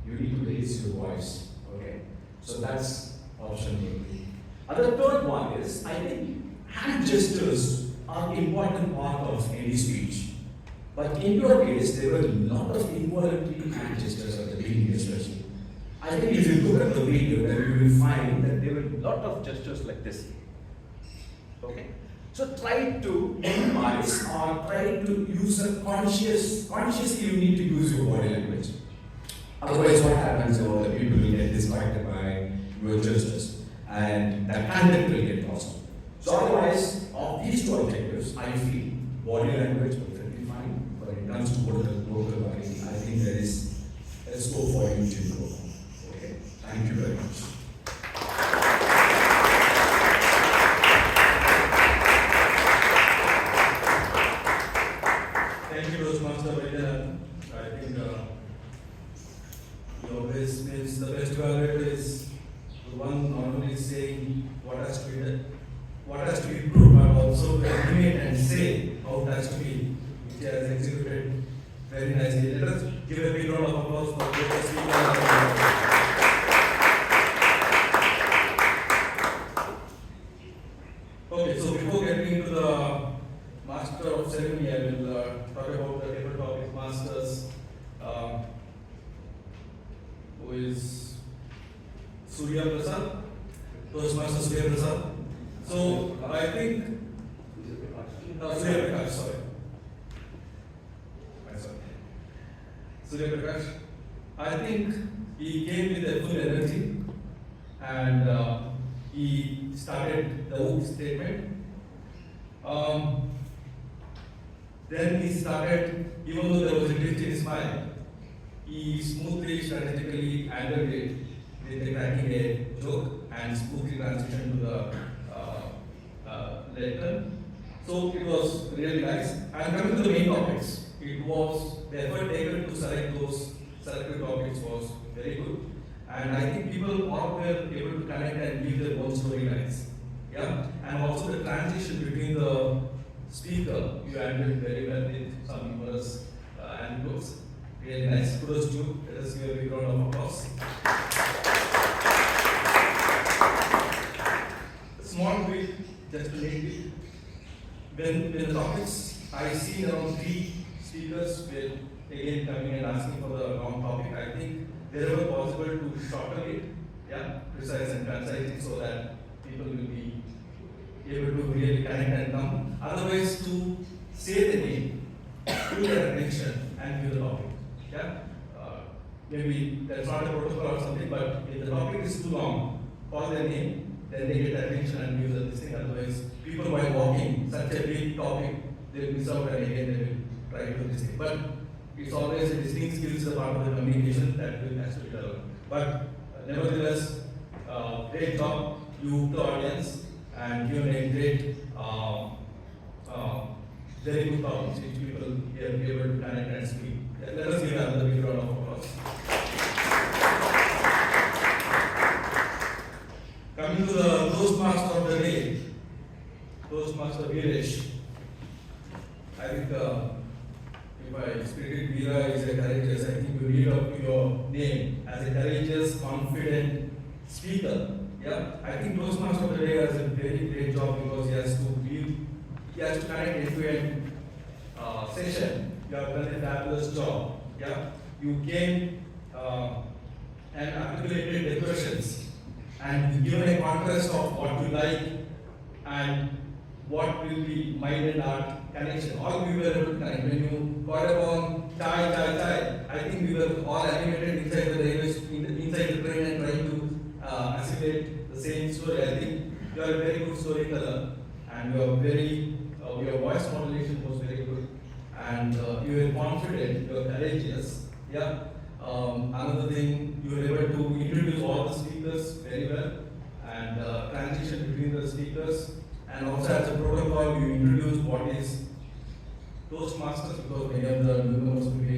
You need to raise your voice. Okay? So that's option A. And the third one is, I think hand gestures are an important part of any speech. But in your case, there were a lot of involuntary hand gestures at the beginning, especially. I think if you look at the video, then you will find that there were a lot of gestures like this. Okay? So try to minimize or try to use a consciously you need to use your body language. Otherwise what happens is the people will get distracted by your gestures and that content will get lost. So otherwise, of these two objectives, I feel body language perfectly fine, but when it comes to local variety, I think there is a scope for you to improve. Okay? Thank you very much. Thank you, Toastmaster Vaidyanathan. I think he always means the best evaluator is the one not only saying what has to be done, what has to be improved, but also estimate and say how it has to be, which he has executed very nicely. Let us give a big round of applause for the speaker. Okay, so before getting into the Master of Ceremony, I will talk about the table topic masters, who is Surya Prasad, Toastmaster Surya Prasad. So I think Surya Prakash, sorry. Surya Prakash. I think he came with a full energy and he started the oath statement. Then he started, even though there was a glitch in his mind, he smoothly, strategically handled it with cracking a joke and smoothly transitioned to the letter. So it was really nice. And coming to the main topics, it was the effort taken to select those selected topics was very good. And I think people all were able to connect and give their own storylines. Yeah, and also the transition between the speaker, you handled very well with some humorous anecdotes. Really nice. Kudos to you. Let us give a big round of applause. Small tweak, just a little bit. When the topics, I see around 3 speakers were again coming and asking for the long topic. I think wherever possible to shorten it, yeah, precise and concise, so that people will be able to really connect and come. Otherwise, to say the name, give their attention, and give the topic. Yeah, maybe that's not a protocol or something, but if the topic is too long, call their name, then they get attention and give the this thing. Otherwise, people while walking such a big topic, they will miss out and again they will try to do this thing. But it's always a distinct skills is a part of the communication that will has to be developed. But nevertheless, great job, you the audience, and given a great, very good topics which people here be able to connect and speak. Let us give another big round of applause. Coming to the Toastmaster of the day, Toastmaster Viresh. I think if I speak it, Veera is a courageous, I think you lead up to your name as a courageous, confident speaker. Yeah, I think Toastmaster of the day has a very great job because he has to connect end-to-end session. You have done a fabulous job. Yeah, you came and articulated the questions and given a contrast of what you like and what will be mind and heart connection. All we were able to connect. When you called upon chai, I think we were all animated inside the railway, inside the train and trying to assimilate the same story. I think you are a very good storyteller and you are very, your voice modulation was very good and you were confident, you are courageous. Yeah. Another thing, you were able to introduce all the speakers very well and transition between the speakers. And also as a protocol, you introduce what is Toastmasters because many of the newcomers would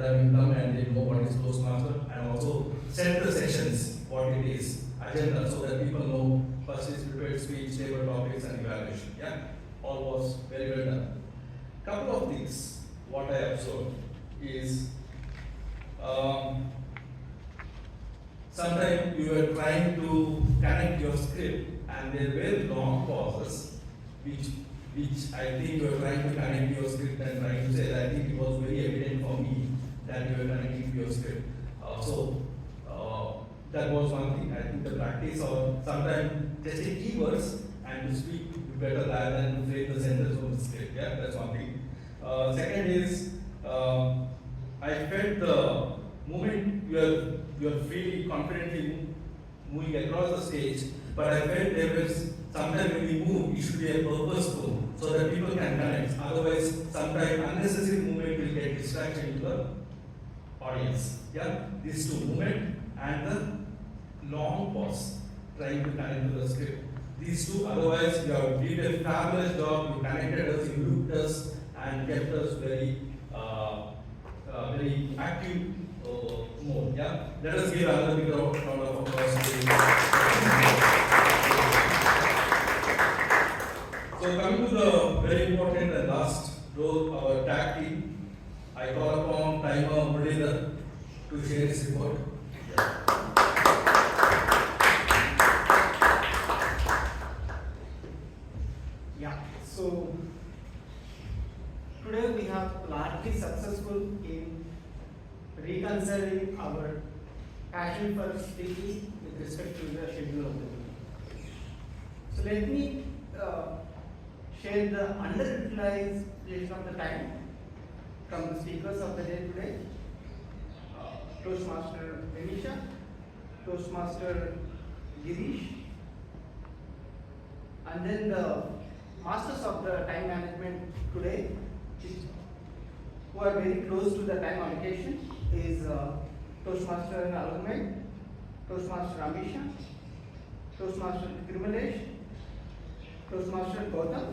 have been come and they know what is Toastmaster and also set the sessions, what it is, agenda, so that people know first is prepared speech, table topics and evaluation. Yeah, all was very well done. Couple of things what I observed is sometimes you are trying to connect your script and there were long pauses which I think you are trying to connect your script and trying to say that. I think it was very evident for me that you are connecting to your script. That was one thing. I think the practice of sometimes just take keywords and to speak better rather than to frame the sentence on the script. Yeah, that's one thing. Second is I felt the moment you are freely, confidently moving across the stage, but I felt there was sometimes when we move, it should be a purposeful so that people can connect. Otherwise, sometimes unnecessary movement will get distraction to the audience. Yeah, these two, movement and the long pause, trying to connect to the script. These two, otherwise you have did a fabulous job. You connected us, you looked us, and kept us very very active mode. Yeah, let us give another big round of applause. So coming to the very important and last role, our tag team, I call upon Timer Muralidhar to share his report. Yeah, so today we have largely successful in reconciling our passion for speaking with respect to the schedule of the week. So let me share the underutilized portion of the time from the speakers of the day today. Toastmaster Venisha, Toastmaster Girish, and then the masters of the time management today, who are very close to the time allocation, is Toastmaster Alagmay, Toastmaster Amisha, Toastmaster Kirmalesh, Toastmaster Gautam,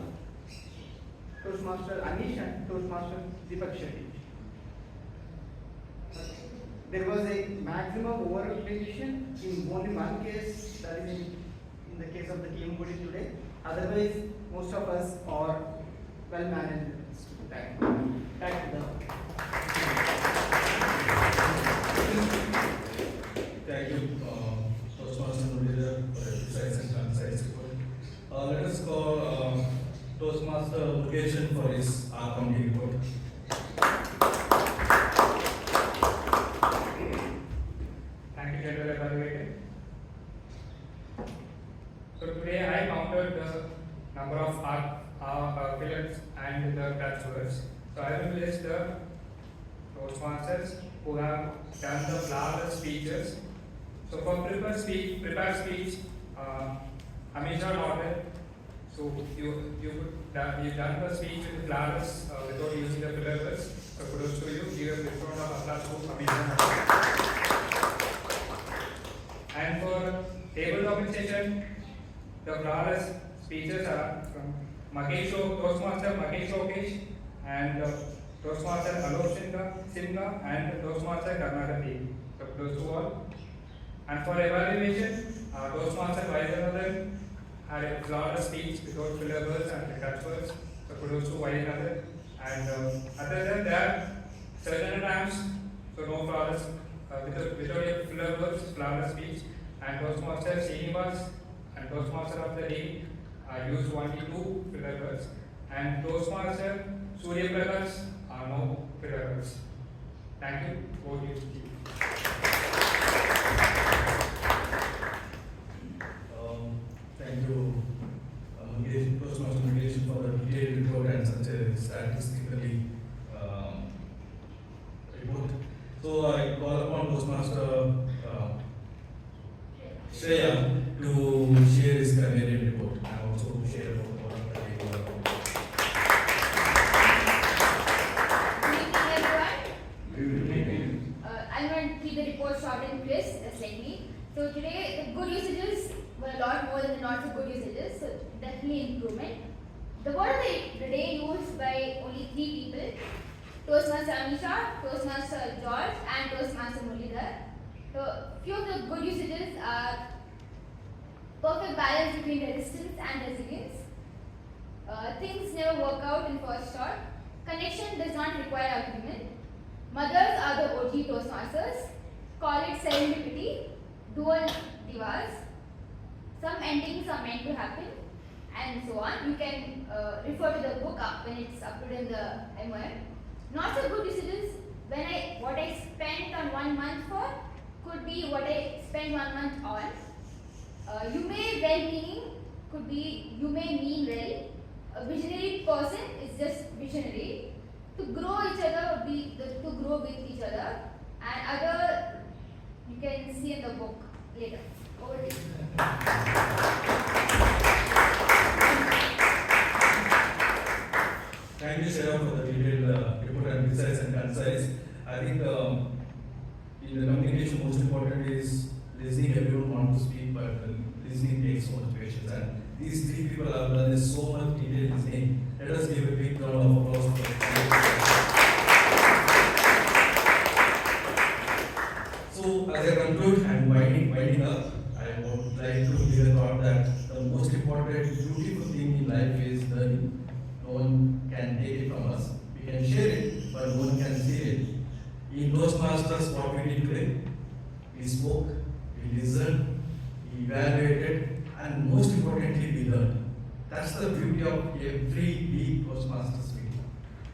Toastmaster Anish, and Toastmaster Deepak Shetty. There was a maximum over-utilization in only one case, that is in the case of the team body today. Otherwise, most of us are well managed time. Back to the. Thank you, Toastmaster Muralidhar, for a precise and concise report. Let us call Toastmaster Mukesh for his committee report. Thank you, General Evaluator. So today I counted the number of fillers and the touch words. So I will list the Toastmasters who have done the flawless speeches. So for prepared speech, Amisha nodded. So you've done the speech with flawless without using the filler words. So kudos to you. Give a big round of applause to Amisha. And for tabletop session, the flawless speeches are from Toastmaster Makesh Lokesh and Toastmaster Alok Sinha and Toastmaster Karnataka. So close to all. And for evaluation, Toastmaster Vaidyanathan had a flawless speech without filler words and touch words. So kudos to Vaidyanathan. And other than that, certain times, so no flawless, without a filler words, flawless speech. And Toastmaster Srinivas and Toastmaster of the day used only 2 filler words. And Toastmaster Surya Prakash no filler words. Thank you. Over to you. Thank you, Toastmaster Mukesh, for the detailed report and such a statistically report. So I call upon Toastmaster Shreya to share his Canadian report and also share about the Good evening, everyone. I'm going to keep the report short and crisp, slightly. So today, the good usages were a lot more than the not so good usages, so definitely improvement. The word of the day used by only 3 people: Toastmaster Amisha, Toastmaster George, and Toastmaster Muralidhar. So few of the good usages are perfect balance between resistance and resilience. Things never work out in first shot. Connection does not require require agreement. Mothers are the OG Toastmasters. Call it serendipity, dual divas. Some endings are meant to happen, and so on. You can refer to the book up when it's uploaded in the MOM. Not so good decisions. What I spent on 1 month for could be what I spent 1 month on. You may well-meaning, could be you may mean well. A visionary person is just visionary. To grow each other would be to grow with each other, and other you can see in the book later. Over to you. Thank you, Sarah, for the detailed report and precise and concise. I think in the communication, most important is listening. Everyone wants to speak, but listening takes so much patience. And these three people have done so much detailed listening. Let us give a big round of applause for them. So, as I conclude and winding up, I would like to give a thought that the most important, beautiful thing in life is learning. No one can take it from us. We can share it, but no one can steal it. In Toastmasters, what we did today, we spoke, we listened, we evaluated, and most importantly, we learned. That's the beauty of every week Toastmasters meeting.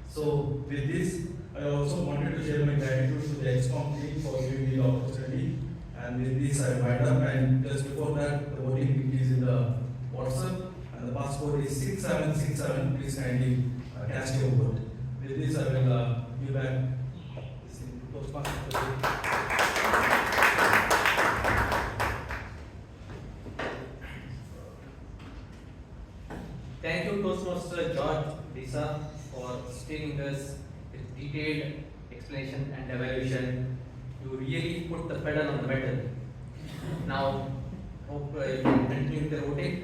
So, with this, I also wanted to share my gratitude to the XCOM team for giving me the opportunity. And with this, I wind up. And just before that, the voting link is in the WhatsApp, and the passcode is 6767. Please kindly cast your vote. With this, I will give back this thing to Toastmasters. Thank you, Toastmaster George Lisa, for steering us with detailed explanation and evaluation. You really put the pedal on the metal. Now, hope you can continue with the voting.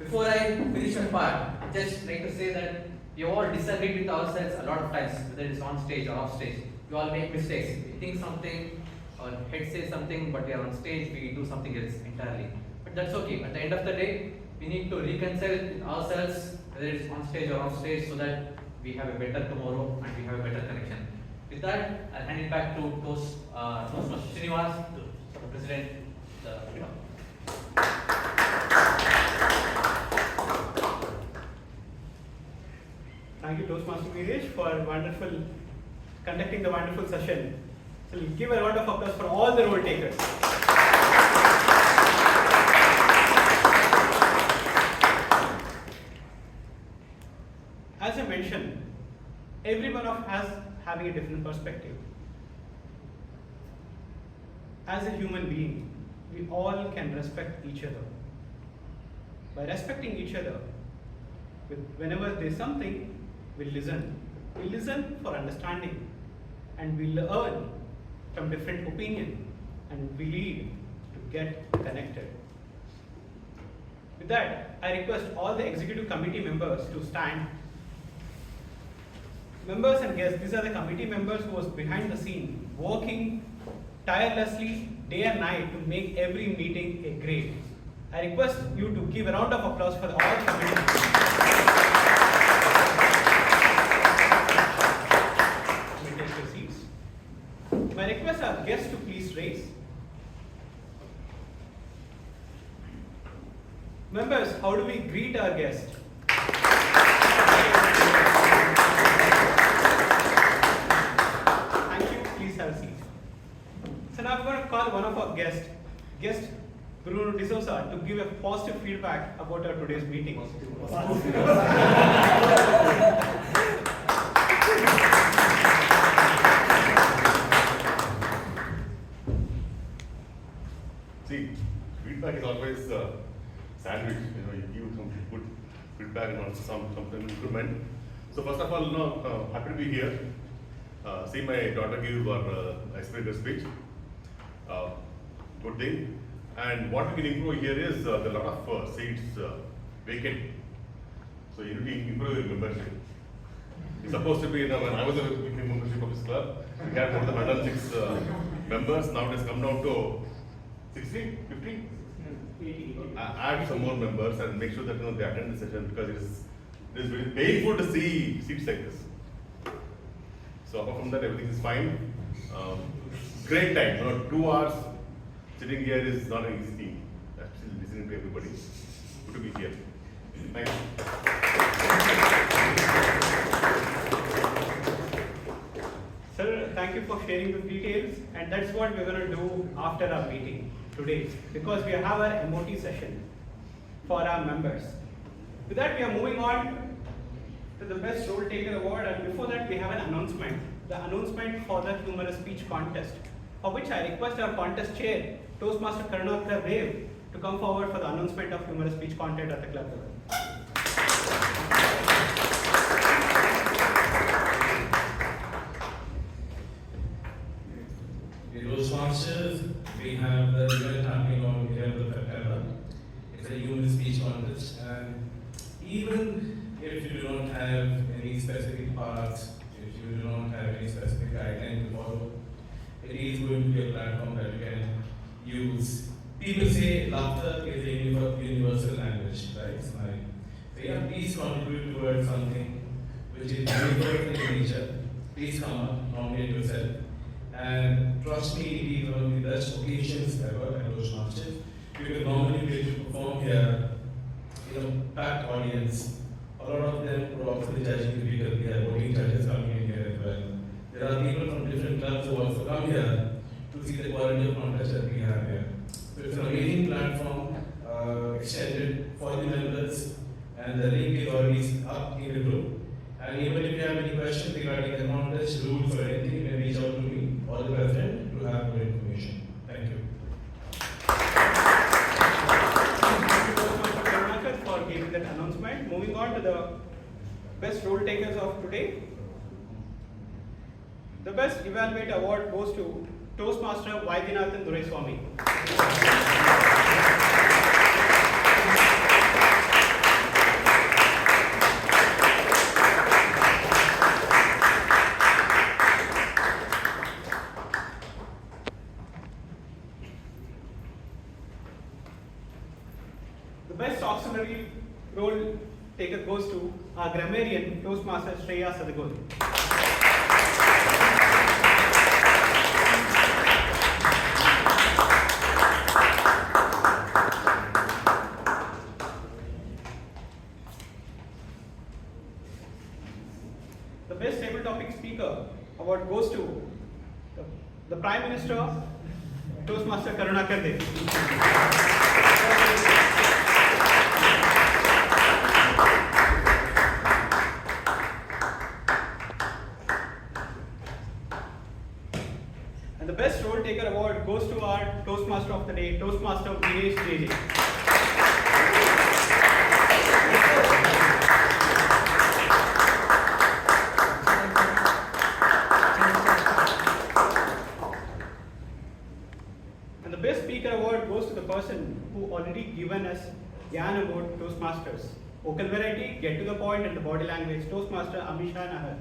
Before I finish my part, I'd just like to say that we all disagree with ourselves a lot of times, whether it's on stage or off stage. We all make mistakes. We think something, our head says something, but we are on stage, we do something else entirely. But that's okay. At the end of the day, we need to reconcile with ourselves, whether it's on stage or off stage, so that we have a better tomorrow and we have a better connection. With that, I'll hand it back to Toastmaster Srinivas, the President. Thank you, Toastmaster Viresh, for conducting the wonderful session. So we'll give a round of applause for all the role takers. As I mentioned, every one of us having a different perspective. As a human being, we all can respect each other. By respecting each other, whenever there's something, we listen. We listen for understanding, and we learn from different opinion, and we lead to get connected. With that, I request all the executive committee members to stand. Members and guests, these are the committee members who was behind the scene, working tirelessly day and night to make every meeting a great. I request you to give a round of applause for all committee members. You may take your seats. My request are guests to please raise. Members, how do we greet our guests? Have a seat. So now I'm going to call one of our guest Bruno D'Souza, to give a positive feedback about our today's meeting. See, feedback is always sandwich. You give some good feedback and also some improvement. So first of all, happy to be here. See my daughter give her icebreaker speech. Good thing. And what we can improve here is there are a lot of seats vacant. So you need to improve your membership. It's supposed to be, when I was a membership of this club, we had more than 106 members. Now it has come down to 60, 50? Add some more members and make sure that they attend the session, because it is very painful to see seats like this. So apart from that, everything is fine. Great time. 2 hours sitting here is not an easy thing. Actually listening to everybody. Good to be here. Thank you. Sir, thank you for sharing the details, and that's what we're going to do after our meeting today, because we have our MOT session for our members. With that, we are moving on to the Best Role Taker Award, and before that, we have an announcement. The announcement for the humorous speech contest, for which I request our contest chair, Toastmaster Karunakar Dev, to come forward for the announcement of humorous speech content at the club level. Toastmasters, we have the event happening on 11th of September. It's a human speech contest, and even if you do not have any specific parts, if you do not have any specific guideline to follow, it is going to be a platform that you can use. People say laughter is a universal language, right? So yeah, please contribute towards something which is universal in nature. Please come up, nominate yourself. And trust me, it is one of the best occasions ever at Toastmasters. You can normally get to perform here in a packed audience. A lot of them are also the judging people. We have voting judges coming in here as well. There are people from different clubs who also come here to see the quality of contest that we have here. So it's an amazing platform extended for the members, and the link is already up in the group. And even if you have any questions regarding the contest, rules or anything, you may reach out to me or the president to have more information. Thank you. Thank you, Mr. Karunakar, for giving that announcement. Moving on to the best role takers of today. The best evaluate award goes to Toastmaster Vaidyanathan Duraiswamy. The best auxiliary role taker goes to our grammarian Toastmaster Shreya Sadagol. The best table topic speaker award goes to the Prime Minister, Toastmaster Karunakar Dev. And the best role taker award goes to our Toastmaster of the day, Toastmaster Vinesh JJ. And the best speaker award goes to the person who already given us Gyan about Toastmasters. Vocal variety, get to the point, and the body language, Toastmaster Amisha Nahar.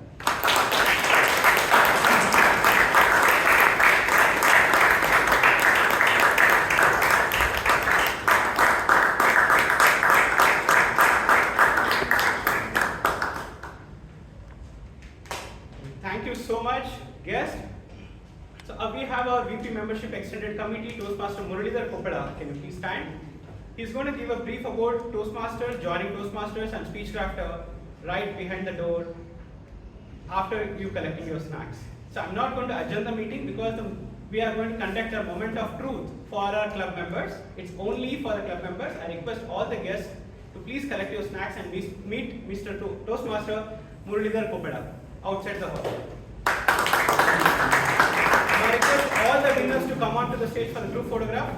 Thank you so much, guest. So we have our VP Membership Extended Committee, Toastmaster Muralidhar Koppada. Can you please stand? He's going to give a brief about Toastmasters, joining Toastmasters and Speechcrafter right behind the door after you collecting your snacks. So I'm not going to adjourn the meeting because we are going to conduct a moment of truth for our club members. It's only for the club members. I request all the guests to please collect your snacks and meet Mr. Toastmaster Muralidhar Koppada outside the hall. I request all the winners to come onto the stage for the group photograph.